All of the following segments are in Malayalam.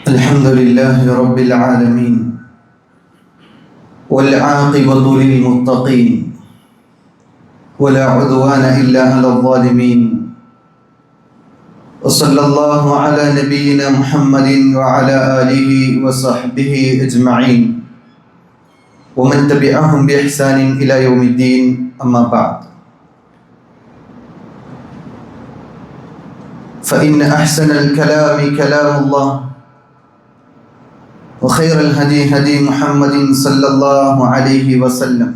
الحمد لله رب العالمين والعاقبة للمتقين ولا عدوان إلا على الظالمين وصلى الله على نبينا محمد وعلى آله وصحبه أجمعين ومن تبعهم بإحسان إلى يوم الدين أما بعد فإن أحسن الكلام كلام الله وخير الهدي هدي محمد صلى الله عليه وسلم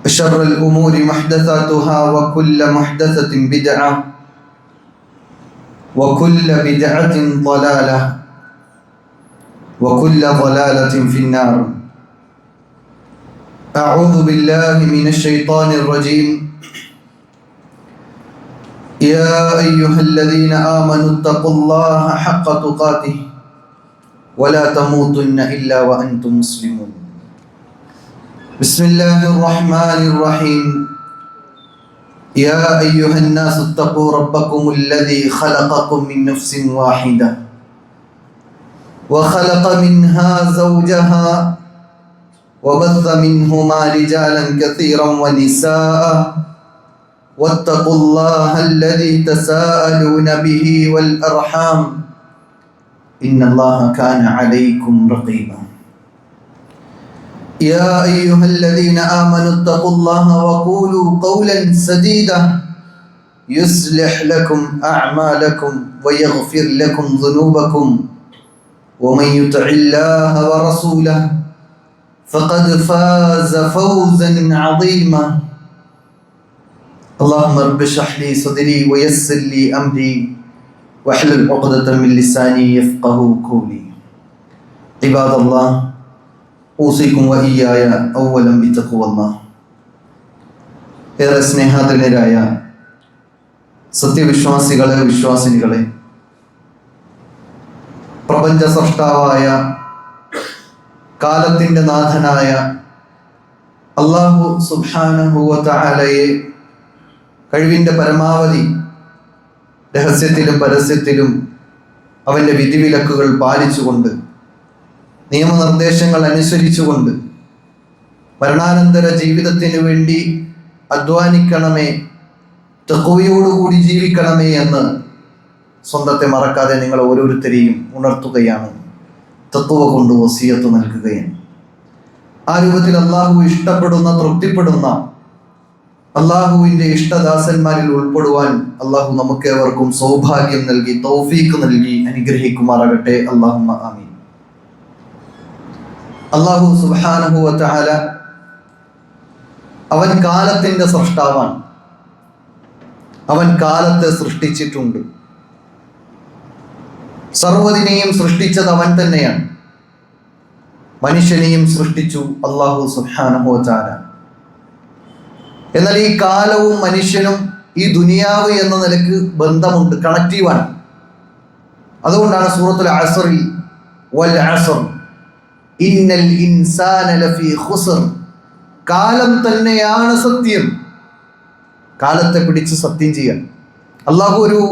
وشر الأمور محدثاتها وكل محدثة بدعة وكل بدعة ضلالة وكل ضلالة في النار. أعوذ بالله من الشيطان الرجيم. يا أيها الذين آمنوا اتقوا الله حق تقاته ولا تموتن إلا وأنتم مسلمون. بسم الله الرحمن الرحيم. يا أيها الناس اتقوا ربكم الذي خلقكم من نفس واحدة وخلق منها زوجها وبث منهما رجالا كثيرا ونساء واتقوا الله الذي تساءلون به والأرحام إن الله كان عليكم رقيبا. يا أيها الذين آمنوا اتقوا الله وقولوا قولا سديدا يصلح لكم أعمالكم ويغفر لكم ذنوبكم ومن يطع الله ورسوله فقد فاز فوزا عظيما. اللهم رب اشرح لي صدري ويسر لي أمري واحلل عقدة من لساني يفقهوا قولي. عباد الله أوصيكم وإياي أولا بتقوى الله. ഏറെ സ്നേഹാധീനരായ സത്യവിശ്വാസികളെ വിശ്വാസിനികളെ, പ്രപഞ്ച സൃഷ്ടാവായ കാലത്തിൻ്റെ നാഥനായ അല്ലാഹു സുബ്ഹാനഹു വ തആലയെ കഴിവിൻ്റെ പരമാവധി രഹസ്യത്തിലും പരസ്യത്തിലും അവൻ്റെ വിധിവിലക്കുകൾ പാലിച്ചുകൊണ്ട് നിയമനിർദ്ദേശങ്ങൾ അനുസരിച്ചുകൊണ്ട് മരണാനന്തര ജീവിതത്തിന് വേണ്ടി അധ്വാനിക്കണമേ, തഖ്വയോടുകൂടി ജീവിക്കണമേ എന്ന് സ്വന്തത്തെ മറക്കാതെ നിങ്ങൾ ഓരോരുത്തരെയും ഉണർത്തുകയാണ്, തഖ്വ കൊണ്ട് വസിയത്ത് നൽകുകയാണ്. ആ രൂപത്തിൽ അള്ളാഹു ഇഷ്ടപ്പെടുന്ന, തൃപ്തിപ്പെടുന്ന അള്ളാഹുവിൻ്റെ ഇഷ്ടദാസന്മാരിൽ ഉൾപ്പെടുവാൻ അള്ളാഹു നമുക്കേവർക്കും സൗഭാഗ്യം നൽകി, തൗഫീഖ് നൽകി അനുഗ്രഹിക്കുമാറാകട്ടെ. അല്ലാഹുമ്മ ആമീൻ. അള്ളാഹു സുബ്ഹാനഹു വ തആല അവൻ കാലത്തിൻ്റെ സൃഷ്ടാവാണ്. അവൻ കാലത്തെ സൃഷ്ടിച്ചിട്ടുണ്ട്. സർവ്വതിനെയും സൃഷ്ടിച്ചത് അവൻ തന്നെയാണ്. മനുഷ്യനെയും സൃഷ്ടിച്ചു അള്ളാഹു സുബ്ഹാനഹു വ തആല. എന്നാൽ ഈ കാലവും മനുഷ്യനും ഈ ദുനിയാവ് എന്ന നിലക്ക് ബന്ധമുണ്ട്, കണക്റ്റീവാണ്. അതുകൊണ്ടാണ് സൂറത്തുൽ അസ്റിൽ വൽ അസ്ർ ഇന്നൽ ഇൻസാന ലഫീ ഖുസ്ർ, കാലം തന്നെയാണ് സത്യം. കാലത്തെ പിടിച്ച് സത്യം ചെയ്യാൻ അള്ളാഹു ഒരു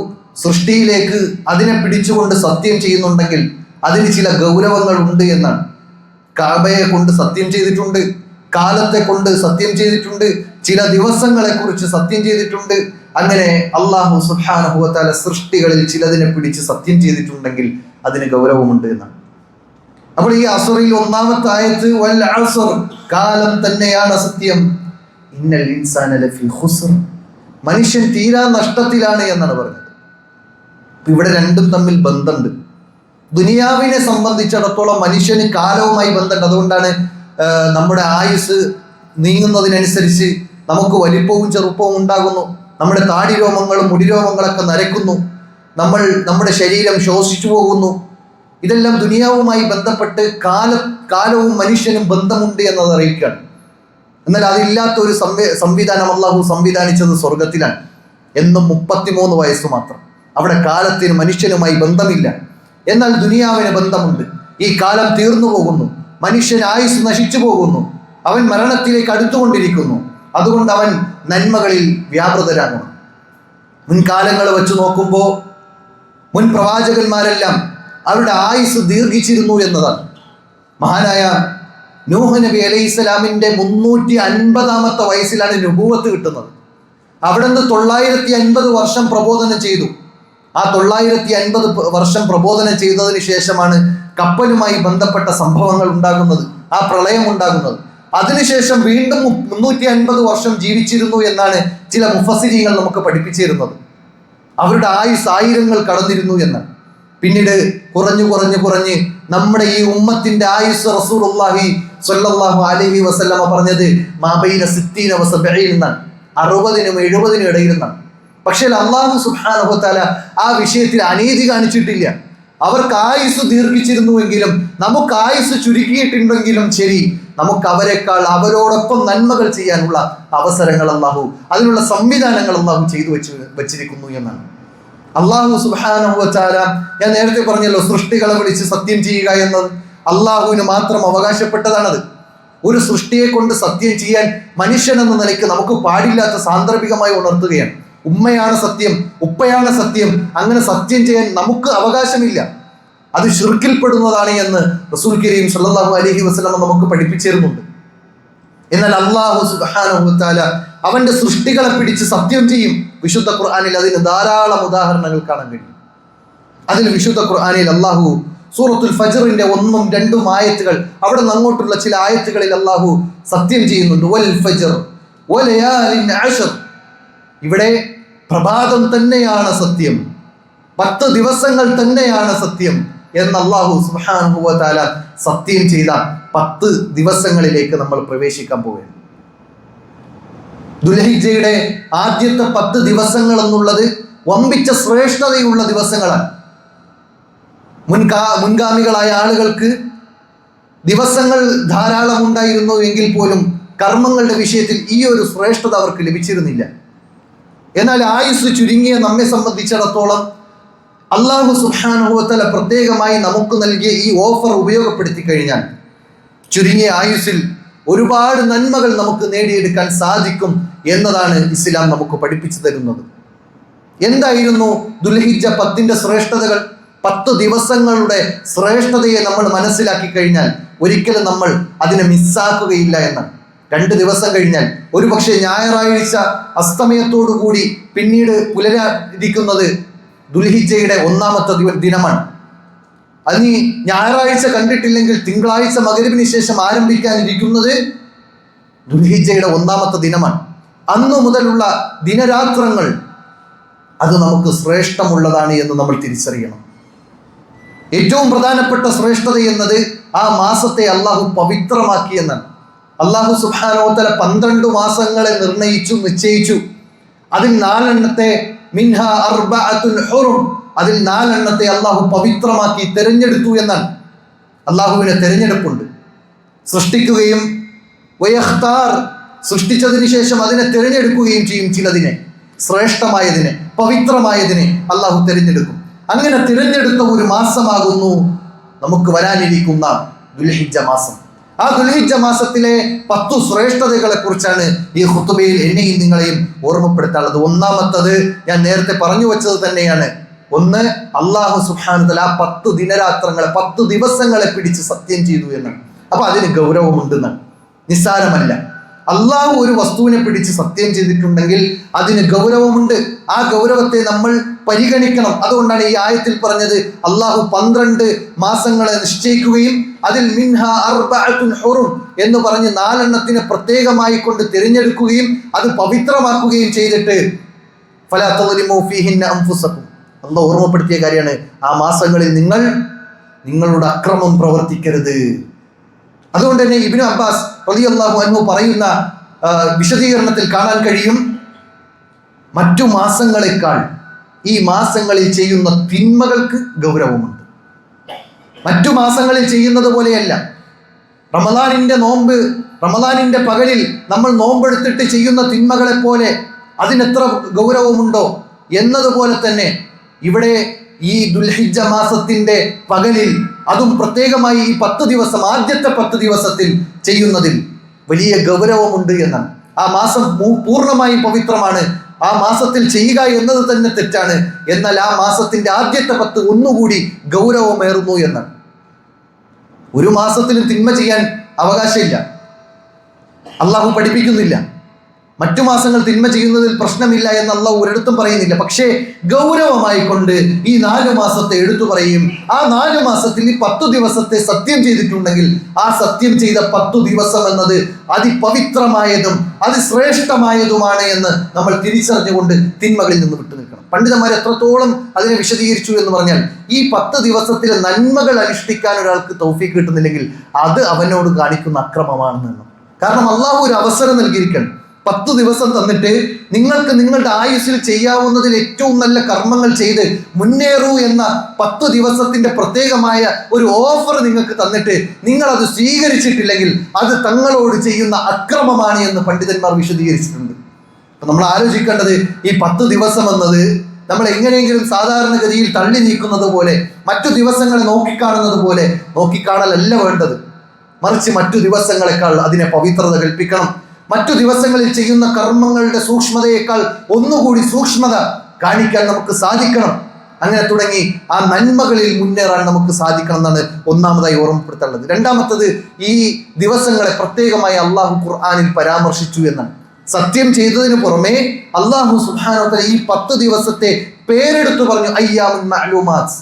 സൃഷ്ടിയിലേക്ക് അതിനെ പിടിച്ചുകൊണ്ട് സത്യം ചെയ്യുന്നുണ്ടെങ്കിൽ അതിന് ചില ഗൗരവങ്ങൾ ഉണ്ട് എന്നാണ്. കഅബയെ കൊണ്ട് സത്യം ചെയ്തിട്ടുണ്ട്, കാലത്തെ കൊണ്ട് സത്യം ചെയ്തിട്ടുണ്ട്, ചില ദിവസങ്ങളെ കുറിച്ച് സത്യം ചെയ്തിട്ടുണ്ട്. അങ്ങനെ അല്ലാഹു സുബ്ഹാനഹു വ തആല സൃഷ്ടികളിൽ ചിലതിനെ പിടിച്ച് സത്യം ചെയ്തിട്ടുണ്ടെങ്കിൽ അതിന് ഗൗരവമുണ്ട് എന്നാണ്. അപ്പോൾ ഈ അസ്റിൽ ഒന്നാമത്തെ ആയത്ത് വൽ അസ്ർ, കാലം തന്നെയാണ് സത്യം. ഇന്നൽ ഇൻസാന ലഫീ ഖുസ്ർ, മനുഷ്യൻ തീരാ നഷ്ടത്തിലാണ് എന്നാണ് പറഞ്ഞത്. ഇവിടെ രണ്ടും തമ്മിൽ ബന്ധമുണ്ട്. ദുനിയാവിനെ സംബന്ധിച്ചിടത്തോളം മനുഷ്യന് കാലവുമായി ബന്ധമുണ്ട്. അതുകൊണ്ടാണ് നമ്മുടെ ആയുസ് നീങ്ങുന്നതിനനുസരിച്ച് നമുക്ക് വലിപ്പവും ചെറുപ്പവും ഉണ്ടാകുന്നു. നമ്മുടെ താടി രോമങ്ങളും മുടിരോമങ്ങളൊക്കെ നരയ്ക്കുന്നു. നമ്മുടെ ശരീരം ശോഷിച്ചു പോകുന്നു. ഇതെല്ലാം ദുനിയാവുമായി ബന്ധപ്പെട്ട് കാലവും മനുഷ്യനും ബന്ധമുണ്ട് എന്നത് അറിയിക്കുകയാണ്. എന്നാൽ അതില്ലാത്ത ഒരു സംവിധാനം അള്ളാഹു സംവിധാനിച്ചത് സ്വർഗത്തിലാണ്. എന്നും 33 വയസ്സ് മാത്രം. അവിടെ കാലത്തിന് മനുഷ്യനുമായി ബന്ധമില്ല. എന്നാൽ ദുനിയാവിന് ബന്ധമുണ്ട്. ഈ കാലം തീർന്നു പോകുന്നു, മനുഷ്യൻ ആയുസ് നശിച്ചു പോകുന്നു, അവൻ മരണത്തിലേക്ക് അടുത്തുകൊണ്ടിരിക്കുന്നു. അതുകൊണ്ട് അവൻ നന്മകളിൽ വ്യാപൃതരാകണം. മുൻകാലങ്ങൾ വെച്ച് നോക്കുമ്പോൾ മുൻ പ്രവാചകന്മാരെല്ലാം അവരുടെ ആയുസ് ദീർഘിച്ചിരുന്നു എന്നതാണ്. മഹാനായ നൂഹ് നബി അലൈഹി സ്വലാമിന്റെ 350 വയസ്സിലാണ് നുബുവത്ത് കിട്ടുന്നത്. അവിടുന്ന് 950 വർഷം പ്രബോധനം ചെയ്തു. ആ 950 വർഷം പ്രബോധനം ചെയ്തതിന് ശേഷമാണ് കപ്പലുമായി ബന്ധപ്പെട്ട സംഭവങ്ങൾ ഉണ്ടാകുന്നത്, ആ പ്രളയം ഉണ്ടാകുന്നത്. അതിനുശേഷം വീണ്ടും 350 വർഷം ജീവിച്ചിരുന്നു എന്നാണ് ചില മുഫസ്സിരീങ്ങൾ നമുക്ക് പഠിപ്പിച്ചിരുന്നത്. അവരുടെ ആയുസ് 1000 കടന്നിരുന്നു എന്നാണ്. പിന്നീട് കുറഞ്ഞ് നമ്മുടെ ഈ ഉമ്മത്തിന്റെ ആയുസ് റസൂലുള്ളാഹി സ്വല്ലല്ലാഹു അലൈഹി വസല്ലമ പറഞ്ഞത് മാബൈന 60 വ 70 എന്നാണ്, 60-നും 70-നും ഇടയിൽ എന്നാണ്. പക്ഷേ അല്ലാഹു സുബ്ഹാനഹു വ തആല ആ വിഷയത്തിൽ അനീതി കാണിച്ചിട്ടില്ല. അവർക്ക് ആയുസ് ദീർഘിച്ചിരുന്നുവെങ്കിലും നമുക്ക് ആയുസ് ചുരുക്കിയിട്ടുണ്ടെങ്കിലും ശരി, നമുക്ക് അവരോടൊപ്പം നന്മകൾ ചെയ്യാനുള്ള അവസരങ്ങൾ അല്ലാഹു, അതിനുള്ള സംവിധാനങ്ങൾ അല്ലാഹു ചെയ്തു വെച്ചിരിക്കുന്നു എന്നാണ്. അല്ലാഹു സുബ്ഹാനഹു വ തആല, ഞാൻ നേരത്തെ പറഞ്ഞല്ലോ, സൃഷ്ടികളെ വിളിച്ച് സത്യം ചെയ്യുക എന്നത് അല്ലാഹുവിന് മാത്രം അവകാശപ്പെട്ടതാണത്. ഒരു സൃഷ്ടിയെ കൊണ്ട് സത്യം ചെയ്യാൻ മനുഷ്യൻ എന്ന നിലയ്ക്ക് നമുക്ക് പാടില്ലാത്ത സാന്ദർഭികമായി ഉണർത്തുകയാണ്. ഉമ്മയാണ് സത്യം, ഉപ്പയാണ് സത്യം, അങ്ങനെ സത്യം ചെയ്യാൻ നമുക്ക് അവകാശമില്ല. അത് ശിർക്കിൽപ്പെടുന്നതാണ് എന്ന് റസൂൽ കരീം സല്ലല്ലാഹു അലൈഹി വസല്ലം നമുക്ക് പഠിപ്പിച്ചിരുന്നുണ്ട്. എന്നാൽ അല്ലാഹു സുബ്ഹാനഹു വ തആല അവന്റെ സൃഷ്ടികളെ പിടിച്ച് സത്യം ചെയ്യും. വിശുദ്ധ ഖുർആനിൽ അതിന് ധാരാളം ഉദാഹരണങ്ങൾ കാണാൻ കഴിയും. അതിൽ വിശുദ്ധ ഖുർആനിൽ അല്ലാഹു സൂറത്തുൽ ഫജ്റിന്റെ 1ഉം 2ഉം ആയത്തുകൾ, അവിടെ നിന്ന് അങ്ങോട്ടുള്ള ചില ആയത്തുകളിൽ അല്ലാഹു സത്യം ചെയ്യുന്നുണ്ട്. വൽ ഫജ്ർ വലയാലിൻ അശ്ർ, ഇവിടെ പ്രഭാതം തന്നെയാണ് സത്യം, 10 ദിവസങ്ങൾ തന്നെയാണ് സത്യം എന്ന് അല്ലാഹു സുബ്ഹാനഹു വ തആല സത്യം ചെയ്ത 10 ദിവസങ്ങളിലേക്ക് നമ്മൾ പ്രവേശിക്കാൻ പോവുകയാണ്. ദുൽഹിജ്ജയുടെ ആദ്യത്തെ 10 ദിവസങ്ങൾ എന്നുള്ളത് വമ്പിച്ച ശ്രേഷ്ഠതയുള്ള ദിവസങ്ങളാണ്. മുൻഗാമികളായ ആളുകൾക്ക് ദിവസങ്ങൾ ധാരാളം ഉണ്ടായിരുന്നു എങ്കിൽ പോലും കർമ്മങ്ങളുടെ വിഷയത്തിൽ ഈ ഒരു ശ്രേഷ്ഠത അവർക്ക് ലഭിച്ചിരുന്നില്ല. എന്നാൽ ആയുസ് ചുരുങ്ങിയ നമ്മെ സംബന്ധിച്ചിടത്തോളം അല്ലാഹു സുബ്ഹാനഹു വ തആല പ്രത്യേകമായി നമുക്ക് നൽകിയ ഈ ഓഫർ ഉപയോഗപ്പെടുത്തി കഴിഞ്ഞാൽ ചുരുങ്ങിയ ആയുസ്സിൽ ഒരുപാട് നന്മകൾ നമുക്ക് നേടിയെടുക്കാൻ സാധിക്കും എന്നതാണ് ഇസ്ലാം നമുക്ക് പഠിപ്പിച്ചു തരുന്നത്. എന്തായിരുന്നു ദുൽഹിജ്ജ 10ന്റെ ശ്രേഷ്ഠതകൾ? 10 ദിവസങ്ങളുടെ ശ്രേഷ്ഠതയെ നമ്മൾ മനസ്സിലാക്കി കഴിഞ്ഞാൽ ഒരിക്കലും നമ്മൾ അതിനെ മിസ്സാക്കുകയില്ല എന്നാണ്. 2 ദിവസം കഴിഞ്ഞാൽ, ഒരു പക്ഷേ ഞായറാഴ്ച അസ്തമയത്തോടുകൂടി പിന്നീട് പുലരാതിരിക്കുന്നത് ദുൽഹിജ്ജയുടെ 1ാമത്തെ ദിനമാണ്. അത് നീ ഞായറാഴ്ച കണ്ടിട്ടില്ലെങ്കിൽ തിങ്കളാഴ്ച മഗ്‌രിബിന് ശേഷം ആരംഭിക്കാനിരിക്കുന്നത് ദുൽഹിജ്ജയുടെ 1ാമത്തെ ദിനമാണ്. അന്നു മുതലുള്ള ദിനരാത്രങ്ങൾ അത് നമുക്ക് ശ്രേഷ്ഠമുള്ളതാണ് എന്ന് നമ്മൾ തിരിച്ചറിയണം. ഏറ്റവും പ്രധാനപ്പെട്ട ശ്രേഷ്ഠത എന്നത് ആ മാസത്തെ അല്ലാഹു പവിത്രമാക്കി എന്നാണ്. അല്ലാഹു സുബ്ഹാനഹു വ തആല 12 മാസങ്ങളെ നിശ്ചയിച്ചു. അതിൽ 4 മിൻഹാ അർബഅത്തുൻ ഹുറും, അതിൽ 4 അല്ലാഹു പവിത്രമാക്കി തിരഞ്ഞെടുത്തു എന്നാണ്. അല്ലാഹുവിന് തിരഞ്ഞെടുപ്പുണ്ട്. സൃഷ്ടിക്കുകയും വയഖ്താർ, സൃഷ്ടിച്ചതിന് ശേഷം അതിനെ തിരഞ്ഞെടുക്കുകയും ചെയ്യും. ചിലതിനെ, ശ്രേഷ്ഠമായതിനെ, പവിത്രമായതിനെ അല്ലാഹു തിരഞ്ഞെടുക്കും. അങ്ങനെ തിരഞ്ഞെടുത്ത ഒരു മാസമാകുന്നു നമുക്ക് വരാനിരിക്കുന്ന ദുൽഹിജ്ജ മാസം. ആ ദുൽഹിജ്ജ മാസത്തിലെ 10 ശ്രേഷ്ഠതകളെ കുറിച്ചാണ് ഈ ഖുതുബയിൽ എന്നെയും നിങ്ങളെയും ഓർമ്മപ്പെടുത്താനുള്ളത്. 1ാമത്തത് ഞാൻ നേരത്തെ പറഞ്ഞു വെച്ചത് തന്നെയാണ്. ഒന്ന്, അല്ലാഹു സുബ്ഹാനഹു വ തആല 10 ദിനരാത്രങ്ങളെ, 10 ദിവസങ്ങളെ പിടിച്ച് സത്യം ചെയ്തു എന്നാണ്. അപ്പൊ അതിന് ഗൗരവമുണ്ടെന്നാണ്, നിസ്സാരമല്ല. അല്ലാഹു ഒരു വസ്തുവിനെ പിടിച്ച് സത്യം ചെയ്തിട്ടുണ്ടെങ്കിൽ അതിന് ഗൗരവമുണ്ട്. ആ ഗൗരവത്തെ നമ്മൾ പരിഗണിക്കണം. അതുകൊണ്ടാണ് ഈ ആയത്തിൽ പറഞ്ഞത് അല്ലാഹു 12 മാസങ്ങളെ നിശ്ചയിക്കുകയും അതിൽ മിൻഹാ അർബഅത്തുൻ ഹുറും എന്ന് പറഞ്ഞ് 4 പ്രത്യേകമായി കൊണ്ട് തിരഞ്ഞെടുക്കുകയും അത് പവിത്രമാക്കുകയും ചെയ്തിട്ട് ഫലാ തളിമു ഫീഹിന്ന അൻഫുസകും, അല്ലാഹു ഓർമ്മപ്പെടുത്തിയ കാര്യമാണ്. ആ മാസങ്ങളിൽ നിങ്ങളുടെ അക്രമം പ്രവർത്തിക്കരുത്. അതുകൊണ്ട് തന്നെ ഇബ്നു അബ്ബാസ് റളിയല്ലാഹു അൻഹു പറയുന്ന വിശദീകരണത്തിൽ കാണാൻ കഴിയും, മറ്റു മാസങ്ങളെക്കാൾ ഈ മാസങ്ങളിൽ ചെയ്യുന്ന തിന്മകൾക്ക് ഗൗരവമുണ്ട്. മറ്റു മാസങ്ങളിൽ ചെയ്യുന്നത് പോലെയല്ല. റമദാനിന്റെ പകലിൽ നമ്മൾ നോമ്പെടുത്തിട്ട് ചെയ്യുന്ന തിന്മകളെ പോലെ അതിനെത്ര ഗൗരവമുണ്ടോ എന്നതുപോലെ തന്നെ ഇവിടെ ഈ ദുൽഹിജ്ജ മാസത്തിന്റെ പകലിൽ, അതും പ്രത്യേകമായി ഈ 10 ദിവസം, ആദ്യത്തെ 10 ദിവസത്തിൽ ചെയ്യുന്നതിൽ വലിയ ഗൗരവമുണ്ട് എന്നാണ്. ആ മാസം പൂർണ്ണമായും പവിത്രമാണ്. ആ മാസത്തിൽ ചെയ്യുക എന്നത് തന്നെ തെറ്റാണ്. എന്നാൽ ആ മാസത്തിന്റെ ആദ്യത്തെ 10 ഒന്നുകൂടി ഗൗരവമേറുന്നു എന്നാണ്. ഒരു മാസത്തിലും തിന്മ ചെയ്യാൻ അവകാശമില്ല, അള്ളാഹു പഠിപ്പിക്കുന്നില്ല. മറ്റു മാസങ്ങൾ തിന്മ ചെയ്യുന്നതിൽ പ്രശ്നമില്ല എന്ന് അള്ളാഹു ഒരിടത്തും പറയുന്നില്ല. പക്ഷേ ഗൗരവമായി കൊണ്ട് ഈ 4 മാസത്തെ എടുത്തു പറയും. ആ 4 മാസത്തിൽ ഈ 10 ദിവസത്തെ സത്യം ചെയ്തിട്ടുണ്ടെങ്കിൽ ആ സത്യം ചെയ്ത 10 ദിവസം എന്നത് അതിപവിത്രമായതും അതിശ്രേഷ്ഠമായതുമാണ് എന്ന് നമ്മൾ തിരിച്ചറിഞ്ഞുകൊണ്ട് തിന്മകളിൽ നിന്ന് വിട്ടു നിൽക്കണം. പണ്ഡിതന്മാർ എത്രത്തോളം അതിനെ വിശദീകരിച്ചു എന്ന് പറഞ്ഞാൽ, ഈ 10 ദിവസത്തിലെ നന്മകൾ അനുഷ്ഠിക്കാൻ ഒരാൾക്ക് തൗഫീഖ് കിട്ടുന്നില്ലെങ്കിൽ അത് അവനോട് കാണിക്കുന്ന അക്രമമാണെന്ന്. കാരണം അള്ളാഹു ഒരു അവസരം നൽകിയിരിക്കണം. 10 ദിവസം തന്നിട്ട് നിങ്ങൾക്ക് നിങ്ങളുടെ ആയുസ്സിൽ ചെയ്യാവുന്നതിൽ ഏറ്റവും നല്ല കർമ്മങ്ങൾ ചെയ്ത് മുന്നേറൂ എന്ന 10 ദിവസത്തിന്റെ പ്രത്യേകമായ ഒരു ഓഫർ നിങ്ങൾക്ക് തന്നിട്ട് നിങ്ങൾ അത് സ്വീകരിച്ചിട്ടില്ലെങ്കിൽ അത് തങ്ങളോട് ചെയ്യുന്ന അക്രമമാണ് എന്ന് പണ്ഡിതന്മാർ വിശദീകരിച്ചിട്ടുണ്ട്. അപ്പൊ നമ്മൾ ആലോചിക്കേണ്ടത്, ഈ 10 ദിവസം എന്നത് നമ്മൾ എങ്ങനെയെങ്കിലും സാധാരണഗതിയിൽ തള്ളി നീക്കുന്നത് പോലെ, മറ്റു ദിവസങ്ങളെ നോക്കിക്കാണുന്നത് പോലെ നോക്കിക്കാണലല്ല വേണ്ടത്. മറിച്ച് മറ്റു ദിവസങ്ങളെക്കാൾ അതിനെ പവിത്രത കൽപ്പിക്കണം. മറ്റു ദിവസങ്ങളിൽ ചെയ്യുന്ന കർമ്മങ്ങളുടെ സൂക്ഷ്മതയേക്കാൾ ഒന്നുകൂടി സൂക്ഷ്മത കാണിക്കാൻ നമുക്ക് സാധിക്കണം. അങ്ങനെ തുടങ്ങി ആ നന്മകളിൽ മുന്നേറാൻ നമുക്ക് സാധിക്കണം എന്നാണ് ഒന്നാമതായി ഓർമ്മപ്പെടുത്താനുള്ളത്. രണ്ടാമത്തത്, ഈ ദിവസങ്ങളെ പ്രത്യേകമായി അള്ളാഹു ഖുർആനിൽ പരാമർശിച്ചു എന്നാണ്. സത്യം ചെയ്തതിന് പുറമെ അള്ളാഹു സുബ്ഹാനഹു വ തആല ഈ 10 ദിവസത്തെ പേരെടുത്തു പറഞ്ഞു. അയ്യാമുൻ മഅലൂമാത്ത്,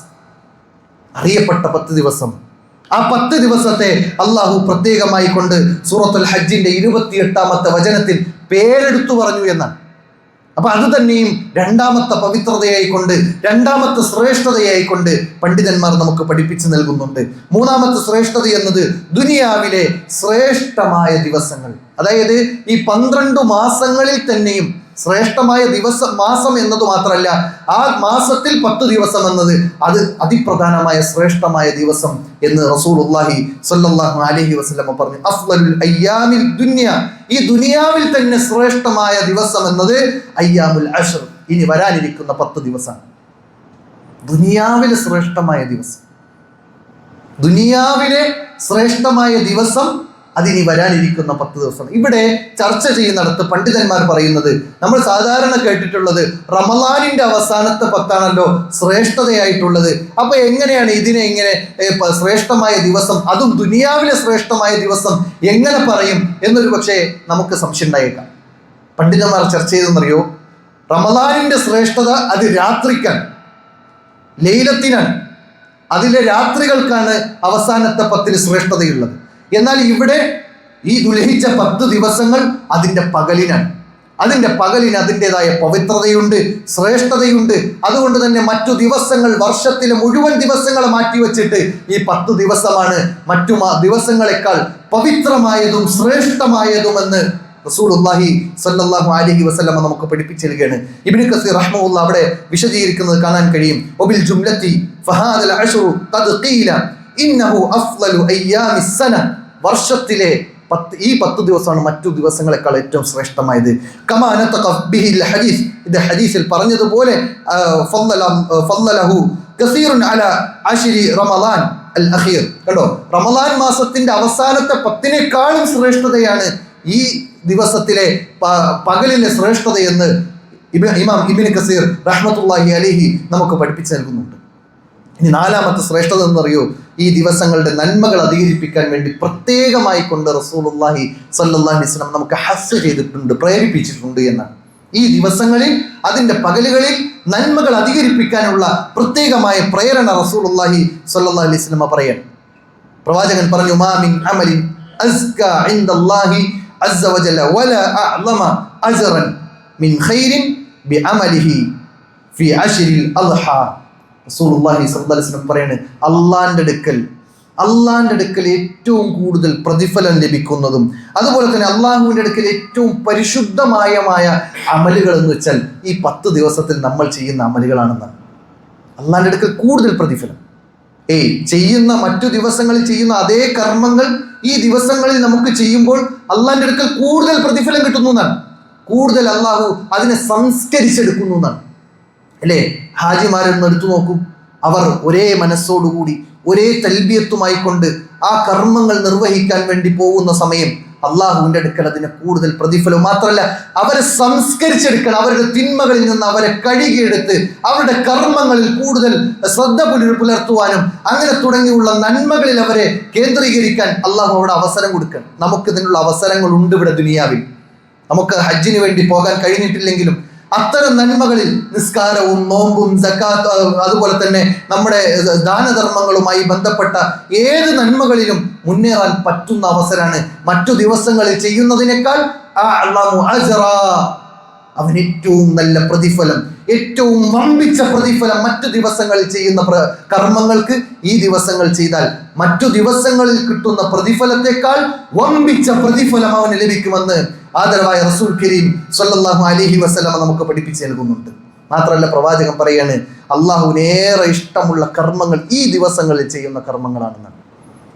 അറിയപ്പെട്ട 10 ദിവസം. ആ 10 ദിവസത്തെ അള്ളാഹു പ്രത്യേകമായി കൊണ്ട് സൂറത്തുൽ ഹജ്ജിന്റെ 28-ാമത്തെ വചനത്തിൽ പേരെടുത്തു പറഞ്ഞു എന്നാണ്. അപ്പൊ അത് തന്നെയും രണ്ടാമത്തെ പവിത്രതയായിക്കൊണ്ട്, രണ്ടാമത്തെ ശ്രേഷ്ഠതയായിക്കൊണ്ട് പണ്ഡിതന്മാർ നമുക്ക് പഠിപ്പിച്ചു നൽകുന്നുണ്ട്. മൂന്നാമത്തെ ശ്രേഷ്ഠത എന്നത് ദുനിയാവിലെ ശ്രേഷ്ഠമായ ദിവസങ്ങൾ, അതായത് ഈ 12 മാസങ്ങളിൽ തന്നെയും ശ്രേഷ്ഠമായ മാസം എന്നത് മാത്രമല്ല, ആ മാസത്തിൽ 10 ദിവസം എന്നത് അത് അതിപ്രധാനമായ ശ്രേഷ്ഠമായ ദിവസം എന്ന് റസൂലുള്ളാഹി സ്വല്ലല്ലാഹു അലൈഹി വസല്ലം പറഞ്ഞു. അഫ്ളലുൽ അയ്യാമിൽ ദുനിയ, ഈ ദുനിയാവിൽ തന്നെ ശ്രേഷ്ഠമായ ദിവസം എന്നത് അയ്യാമുൽ അശ്ർ, ഇനി വരാനിരിക്കുന്ന 10 ദിവസമാണ്. ദുനിയാവിലെ ശ്രേഷ്ഠമായ ദിവസം, ദുനിയാവിലെ ശ്രേഷ്ഠമായ ദിവസം അതിനി വരാനിരിക്കുന്ന 10 ദിവസം. ഇവിടെ ചർച്ച ചെയ്യുന്നിടത്ത് പണ്ഡിതന്മാർ പറയുന്നത്, നമ്മൾ സാധാരണ കേട്ടിട്ടുള്ളത് റമളാനിന്റെ അവസാനത്തെ 10ആണല്ലോ ശ്രേഷ്ഠതയായിട്ടുള്ളത്. അപ്പൊ എങ്ങനെയാണ് ഇതിനെ ഇങ്ങനെ ശ്രേഷ്ഠമായ ദിവസം, അതും ദുനിയാവിലെ ശ്രേഷ്ഠമായ ദിവസം എങ്ങനെ പറയും എന്നൊരു പക്ഷേ നമുക്ക് സംശയം ഉണ്ടായേക്കാം. പണ്ഡിതന്മാർ ചർച്ച ചെയ്തെന്നറിയോ, റമളാനിന്റെ ശ്രേഷ്ഠത അത് രാത്രിക്കാണ്, ലൈലത്തിനാണ്, അതിലെ രാത്രികൾക്കാണ് അവസാനത്തെ 10 ശ്രേഷ്ഠതയുള്ളത്. എന്നാൽ ഇവിടെ ഈ ദുൽഹിജ്ജ 10 ദിവസങ്ങൾ അതിൻ്റെ പകലിനാണ്. അതിൻ്റെ പകലിന് അതിൻ്റെതായ പവിത്രതയുണ്ട്, ശ്രേഷ്ഠതയുണ്ട്. അതുകൊണ്ട് തന്നെ മറ്റു ദിവസങ്ങൾ, വർഷത്തിലെ മുഴുവൻ ദിവസങ്ങളെ മാറ്റിവെച്ചിട്ട് ഈ 10 ദിവസമാണ് മറ്റു ദിവസങ്ങളെക്കാൾ പവിത്രമായതും ശ്രേഷ്ഠമായതുമെന്ന് റസൂലുള്ളാഹി സ്വല്ലല്ലാഹു അലൈഹി വസല്ലം നമുക്ക് പഠിപ്പിച്ചു നൽകുകയാണ്. ഇബ്നു കസീർ റഹ്മഹുല്ലാ അവിടെ വിശദീകരിക്കുന്നത് കാണാൻ കഴിയും. വബിൽ ജുംലത്തി ഫഹാദൽ അശ്റു ഖദ് ഖീല ഇന്നഹു അഫ്ളലു അയ്യാമിസ് സന, വർഷത്തിലെ ഈ 10 ദിവസമാണ് മറ്റു ദിവസങ്ങളെക്കാൾ ഏറ്റവും ശ്രേഷ്ഠമായത്. കമാ നതഖ ബിഹിൽ ഹദീസ്, ഇത് ഹദീസിൽ പറഞ്ഞതുപോലെ ഫളലഹു കസീറുൻ അലാ അശ്രി റമളാൻ അൽ അഖീർ. കണ്ടോ, റമളാൻ മാസത്തിന്റെ അവസാനത്തെ 10നേക്കാളും ശ്രേഷ്ഠതയാണ് ഈ ദിവസത്തിലെ പകലിലെ ശ്രേഷ്ഠതയെന്ന് ഇമാം ഇബ്നു കസീർ റഹ്മത്തുള്ളാഹി അലൈഹി നമുക്ക് പഠിപ്പിച്ചു നൽകുന്നുണ്ട്. ഇനി നാലാമത്തെ ശ്രേഷ്ഠത എന്നറിയോ, ഈ ദിവസങ്ങളുടെ നന്മകൾ അധികരിപ്പിക്കാൻ വേണ്ടി പ്രത്യേകമായി കൊണ്ട് റസൂലുള്ളാഹി സ്വല്ലല്ലാഹു അലൈഹി വസല്ലം നമുക്ക് ഹസ്സ് ചെയ്തിട്ടുണ്ട്, പ്രേരിപ്പിച്ചിട്ടുണ്ട് എന്നാണ്. ഈ ദിവസങ്ങളിൽ, അതിൻ്റെ പകലുകളിൽ നന്മകൾ അധികരിപ്പിക്കാനുള്ള പ്രത്യേകമായ പ്രേരണ റസൂലുള്ളാഹി സ്വല്ലല്ലാഹു അലൈഹി വസല്ലം പറയാണ്. പ്രവാചകൻ പറഞ്ഞു, മാ മിൻ അമലിൻ അസ്കാ ഇൻദല്ലാഹി അസ്സ വജല്ല വലാ അഅ്ളമ അജ്റൻ മിൻ ഖൈരിൻ ബിഅമലിഹി ഫി അശ്രിൽ അദ്ഹ. റസൂലുള്ളാഹി സ്വല്ലല്ലാഹു അലൈഹി വസല്ലം പറയാണ്, അള്ളാന്റെ അടുക്കൽ ഏറ്റവും കൂടുതൽ പ്രതിഫലം ലഭിക്കുന്നതും അതുപോലെ തന്നെ അള്ളാഹുവിൻ്റെ അടുക്കൽ ഏറ്റവും പരിശുദ്ധമായ അമലുകൾ എന്ന് വെച്ചാൽ ഈ 10 ദിവസത്തിൽ നമ്മൾ ചെയ്യുന്ന അമലുകളാണെന്നാണ്. അള്ളാന്റെ അടുക്കൽ കൂടുതൽ പ്രതിഫലം, ചെയ്യുന്ന മറ്റു ദിവസങ്ങളിൽ ചെയ്യുന്ന അതേ കർമ്മങ്ങൾ ഈ ദിവസങ്ങളിൽ നമുക്ക് ചെയ്യുമ്പോൾ അള്ളാന്റെ അടുക്കൽ കൂടുതൽ പ്രതിഫലം കിട്ടുന്നു എന്നാണ്. കൂടുതൽ അള്ളാഹു അതിനെ സംസ്കരിച്ചെടുക്കുന്നു എന്നാണ്. അല്ലേ, ഹാജിമാരെന്ന് എടുത്തു നോക്കൂ, അവർ ഒരേ മനസ്സോടുകൂടി ഒരേ തൽബിയത്തുമായി കൊണ്ട് ആ കർമ്മങ്ങൾ നിർവഹിക്കാൻ വേണ്ടി പോകുന്ന സമയം അള്ളാഹുവിൻ്റെ അടുക്കൽ അതിന് കൂടുതൽ പ്രതിഫലവും. മാത്രമല്ല അവരെ സംസ്കരിച്ചെടുക്കണം, അവരുടെ തിന്മകളിൽ നിന്ന് അവരെ കഴുകിയെടുത്ത് അവരുടെ കർമ്മങ്ങളിൽ കൂടുതൽ ശ്രദ്ധ പുലർത്തുവാനും അങ്ങനെ തുടങ്ങിയുള്ള നന്മകളിൽ അവരെ കേന്ദ്രീകരിക്കാൻ അള്ളാഹു അവിടെ അവസരം കൊടുക്കണം. നമുക്ക് ഇതിനുള്ള അവസരങ്ങളുണ്ട് ഇവിടെ ദുനിയാവിൽ. നമുക്ക് ഹജ്ജിന് വേണ്ടി പോകാൻ കഴിഞ്ഞിട്ടില്ലെങ്കിലും അത്തരം നന്മകളിൽ നിസ്കാരവും നോമ്പും സക്കാത്ത് അതുപോലെ തന്നെ നമ്മുടെ ദാനധർമ്മങ്ങളുമായി ബന്ധപ്പെട്ട ഏത് നന്മകളിലും മുന്നേറാൻ പറ്റുന്ന അവസരമാണ്. മറ്റു ദിവസങ്ങളിൽ ചെയ്യുന്നതിനേക്കാൾ അവൻ ഏറ്റവും നല്ല പ്രതിഫലം, ഏറ്റവും വമ്പിച്ച പ്രതിഫലം മറ്റു ദിവസങ്ങളിൽ ചെയ്യുന്ന കർമ്മങ്ങൾക്ക് ഈ ദിവസങ്ങൾ ചെയ്താൽ മറ്റു ദിവസങ്ങളിൽ കിട്ടുന്ന പ്രതിഫലത്തെക്കാൾ വമ്പിച്ച പ്രതിഫലം അവന് ലഭിക്കുമെന്ന് ആദരവായ റസൂൽ കരീം സ്വല്ലല്ലാഹു അലൈഹി വസല്ലം നമുക്ക് പഠിപ്പിച്ചു നൽകുന്നുണ്ട്. മാത്രമല്ല പ്രവാചകൻ പറയാണ് അള്ളാഹുവിനേറെ ഇഷ്ടമുള്ള കർമ്മങ്ങൾ ഈ ദിവസങ്ങളിൽ ചെയ്യുന്ന കർമ്മങ്ങളാണെന്നാണ്.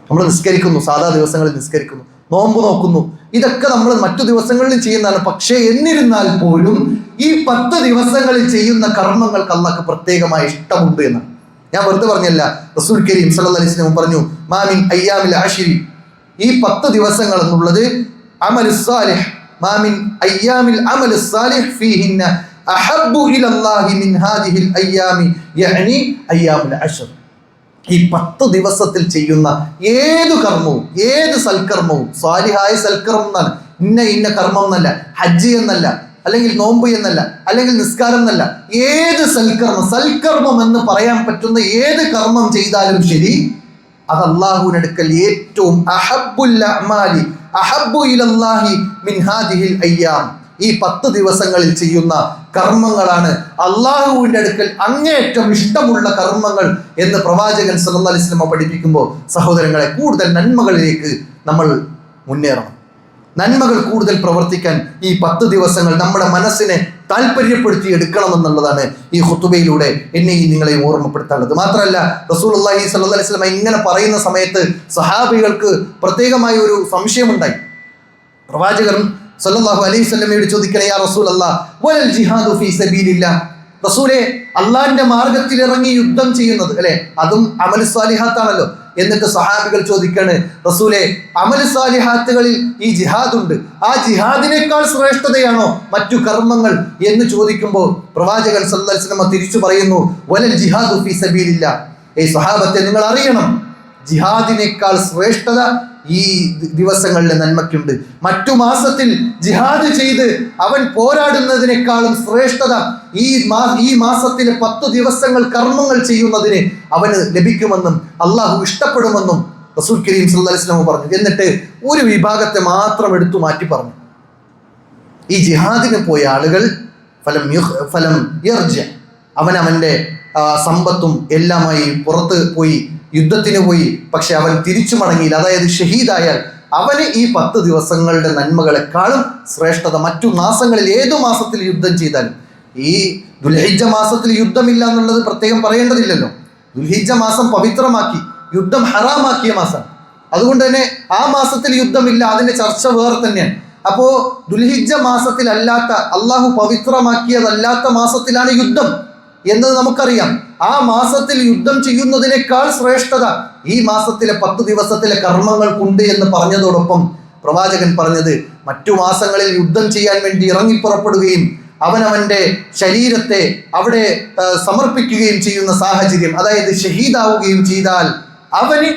നമ്മൾ നിസ്കരിക്കുന്നു, സാധാ ദിവസങ്ങളിൽ നിസ്കരിക്കുന്നു, നോമ്പ് നോക്കുന്നു, ഇതൊക്കെ നമ്മൾ മറ്റു ദിവസങ്ങളിലും ചെയ്യുന്നതാണ്. പക്ഷേ എന്നിരുന്നാൽ പോലും ഈ 10 ദിവസങ്ങളിൽ ചെയ്യുന്ന കർമ്മങ്ങൾക്ക് അള്ളാഹ്ക്ക് പ്രത്യേകമായ ഇഷ്ടമുണ്ട് എന്നാണ്. ഞാൻ വെറുതെ പറഞ്ഞല്ല, റസൂൽ കരീം സല്ലല്ലാഹു അലൈഹി വസല്ലം പറഞ്ഞു മാമിൻ അയ്യാമിൽ ആശിരി, ഈ 10 ദിവസങ്ങൾ എന്നുള്ളത് അമലുസ് സാലിഹ്, മാമിൻ അയ്യാമിൽ അമലുസ് സാലിഹ് ഫീഹിന്ന അഹബ്ബു ഇലല്ലാഹി മിൻ ഹാദിഹിൽ അയ്യാമി യഅനി അയ്യാമുൽ അശ്ർ. ഈ 10 ദിവസത്തിൽ ചെയ്യുന്ന ഏത് കർമ്മവും, ഏത് സൽക്കർമ്മവും, സ്വാലിഹായ സൽക്കർമ്മം എന്നാണ്, ഇന്ന കർമ്മം എന്നല്ല, ഹജ്ജ് എന്നല്ല, അല്ലെങ്കിൽ നോമ്പ് എന്നല്ല, അല്ലെങ്കിൽ നിസ്കാരം എന്നല്ല, ഏത് സൽക്കർമ്മം എന്ന് പറയാൻ പറ്റുന്ന ഏത് കർമ്മം ചെയ്താലും ശരി അത് അല്ലാഹുവിന്റെ അടുക്കൽ ഏറ്റവും അഹബ്ബുൽ അഅ്മാലി അഹബ്ബു ഇലല്ലാഹി മിൻ ഹാദിഹിൽ അയ്യാം, ഈ 10 ദിവസങ്ങളിൽ ചെയ്യുന്ന കർമ്മങ്ങളാണ് അള്ളാഹുവിന്റെ അടുക്കൽ അങ്ങേയറ്റം ഇഷ്ടമുള്ള കർമ്മങ്ങൾ എന്ന് പ്രവാചകൻ സല്ലല്ലാഹു അലൈഹി വസല്ലം പഠിപ്പിക്കുമ്പോൾ സഹോദരങ്ങളെ, കൂടുതൽ നന്മകളിലേക്ക് നമ്മൾ മുന്നേറണം. നന്മകൾ കൂടുതൽ പ്രവർത്തിക്കാൻ ഈ 10 ദിവസങ്ങൾ നമ്മുടെ മനസ്സിനെ താല്പര്യപ്പെടുത്തി എടുക്കണമെന്നുള്ളതാണ് ഈ ഖുതുബയിലൂടെ എന്നെയും നിങ്ങളെയും ഓർമ്മപ്പെടുത്താനുള്ളത്. മാത്രമല്ല റസൂലുള്ളാഹി സ്വല്ലല്ലാഹു അലൈഹി വസല്ലം ഇങ്ങനെ പറയുന്ന സമയത്ത് സഹാബികൾക്ക് പ്രത്യേകമായ ഒരു സംശയമുണ്ടായി. പ്രവാചകൻ സല്ലല്ലാഹു അലൈഹി വസല്ലമയോട് ചോദിക്കണേ, യാ റസൂലല്ലാഹ് വലൽ ജിഹാദു ഫീ സബീലില്ലാഹ്, റസൂലേ അള്ളാഹിന്റെ മാർഗത്തിൽ ഇറങ്ങി യുദ്ധം ചെയ്യുന്നത് അല്ലെ, അതും അമൽ സാലിഹാത്താണല്ലോ. എന്നിട്ട് സഹാബികൾ ചോദിക്കാണ്, റസൂലേ അമൽ സാലിഹാത്തുകളിൽ ഈ ജിഹാദുണ്ട്, ആ ജിഹാദിനേക്കാൾ ശ്രേഷ്ഠതയാണോ മറ്റു കർമ്മങ്ങൾ എന്ന് ചോദിക്കുമ്പോൾ പ്രവാചകൻ സല്ലല്ലാഹു അലൈഹി വസല്ലം തിരിച്ചു പറയുന്നു, വലൽ ജിഹാദു ഫീ സബീലില്ലാഹ്, ഏയ് സ്വഹാബത്തെ നിങ്ങൾ അറിയണം, ജിഹാദിനേക്കാൾ ശ്രേഷ്ഠത ഈ ദിവസങ്ങളിലെ നന്മയ്ക്കുണ്ട്. മറ്റു മാസത്തിൽ ജിഹാദ് ചെയ്ത് അവൻ പോരാടുന്നതിനേക്കാളും ശ്രേഷ്ഠത ഈ മാസത്തിലെ 10 ദിവസങ്ങൾ കർമ്മങ്ങൾ ചെയ്യുന്നതിന് അവന് ലഭിക്കുമെന്നും അള്ളാഹു ഇഷ്ടപ്പെടുമെന്നും റസൂൽ കരീം സല്ലല്ലാഹു അലൈഹി വസല്ലം പറഞ്ഞു. എന്നിട്ട് ഒരു വിഭാഗത്തെ മാത്രം എടുത്തു മാറ്റി പറഞ്ഞു, ഈ ജിഹാദിന് പോയ ആളുകൾ ഫലം യർജ, അവന്റെ സമ്പത്തും എല്ലാമായി പുറത്ത് പോയി യുദ്ധത്തിന് പോയി, പക്ഷെ അവൻ തിരിച്ചു മടങ്ങിയില്ല, അതായത് ഷഹീദായാൽ അവന് ഈ 10 ദിവസങ്ങളുടെ നന്മകളെക്കാളും ശ്രേഷ്ഠത മറ്റു മാസങ്ങളിൽ ഏതു മാസത്തിൽ യുദ്ധം ചെയ്താലും. ഈ ദുൽഹിജ്ജ മാസത്തിൽ യുദ്ധമില്ല എന്നുള്ളത് പ്രത്യേകം പറയേണ്ടതില്ലല്ലോ. ദുൽഹിജ്ജ മാസം പവിത്രമാക്കി യുദ്ധം ഹറാമാക്കിയ മാസം, അതുകൊണ്ട് തന്നെ ആ മാസത്തിൽ യുദ്ധമില്ല, അതിന്റെ ചർച്ച വേറെ തന്നെയാണ്. അപ്പോ ദുൽഹിജ്ജ മാസത്തിലല്ലാത്ത, അള്ളാഹു പവിത്രമാക്കിയതല്ലാത്ത മാസത്തിലാണ് യുദ്ധം എന്നത് നമുക്കറിയാം. ആ മാസത്തിൽ യുദ്ധം ചെയ്യുന്നതിനേക്കാൾ ശ്രേഷ്ഠത ഈ മാസത്തിലെ 10 ദിവസത്തിലെ കർമ്മങ്ങൾക്കുണ്ട് എന്ന് പറഞ്ഞതോടൊപ്പം പ്രവാചകൻ പറഞ്ഞത് മറ്റു മാസങ്ങളിൽ യുദ്ധം ചെയ്യാൻ വേണ്ടി ഇറങ്ങിപ്പുറപ്പെടുകയും അവനവന്റെ ശരീരത്തെ അവിടെ സമർപ്പിക്കുകയും ചെയ്യുന്ന സാഹചര്യം, അതായത് ഷഹീദാവുകയും ചെയ്താൽ അവന്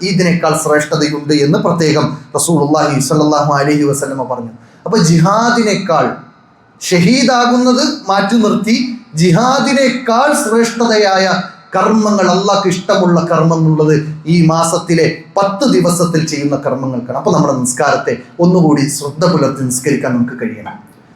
ഇതിനേക്കാൾ ശ്രേഷ്ഠതയുണ്ട് എന്ന് പ്രത്യേകം റസൂലുള്ളാഹി സ്വല്ലല്ലാഹു അലൈഹി വസല്ലം പറഞ്ഞു. അപ്പൊ ജിഹാദിനേക്കാൾ, ഷഹീദാകുന്നത് മാറ്റി നിർത്തി, ജിഹാദിനേക്കാൾ ശ്രേഷ്ഠതയായ കർമ്മങ്ങൾ, അള്ളാഹ്ക്ക് ഇഷ്ടമുള്ള കർമ്മം എന്നുള്ളത് ഈ മാസത്തിലെ 10 ദിവസത്തിൽ ചെയ്യുന്ന കർമ്മങ്ങൾക്കാണ്. അപ്പൊ നമ്മുടെ നിസ്കാരത്തെ ഒന്നുകൂടി ശ്രദ്ധ പുലർത്തി നിസ്കരിക്കാൻ നമുക്ക് കഴിയണം.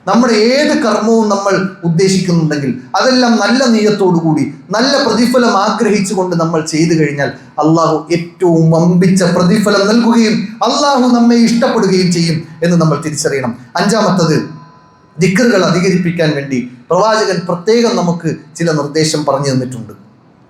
നമ്മുടെ ഏത് കർമ്മവും നമ്മൾ ഉദ്ദേശിക്കുന്നുണ്ടെങ്കിൽ അതെല്ലാം നല്ല നീയത്തോടുകൂടി നല്ല പ്രതിഫലം ആഗ്രഹിച്ചുകൊണ്ട് നമ്മൾ ചെയ്തു കഴിഞ്ഞാൽ അള്ളാഹു ഏറ്റവും വമ്പിച്ച പ്രതിഫലം നൽകുകയും അള്ളാഹു നമ്മെ ഇഷ്ടപ്പെടുകയും ചെയ്യും എന്ന് നമ്മൾ തിരിച്ചറിയണം. 5-മത്തത് ദിക്റുകൾ അധികരിപ്പിക്കാൻ വേണ്ടി പ്രവാചകൻ പ്രത്യേകം നമുക്ക് ചില നിർദ്ദേശം പറഞ്ഞു തന്നിട്ടുണ്ട്.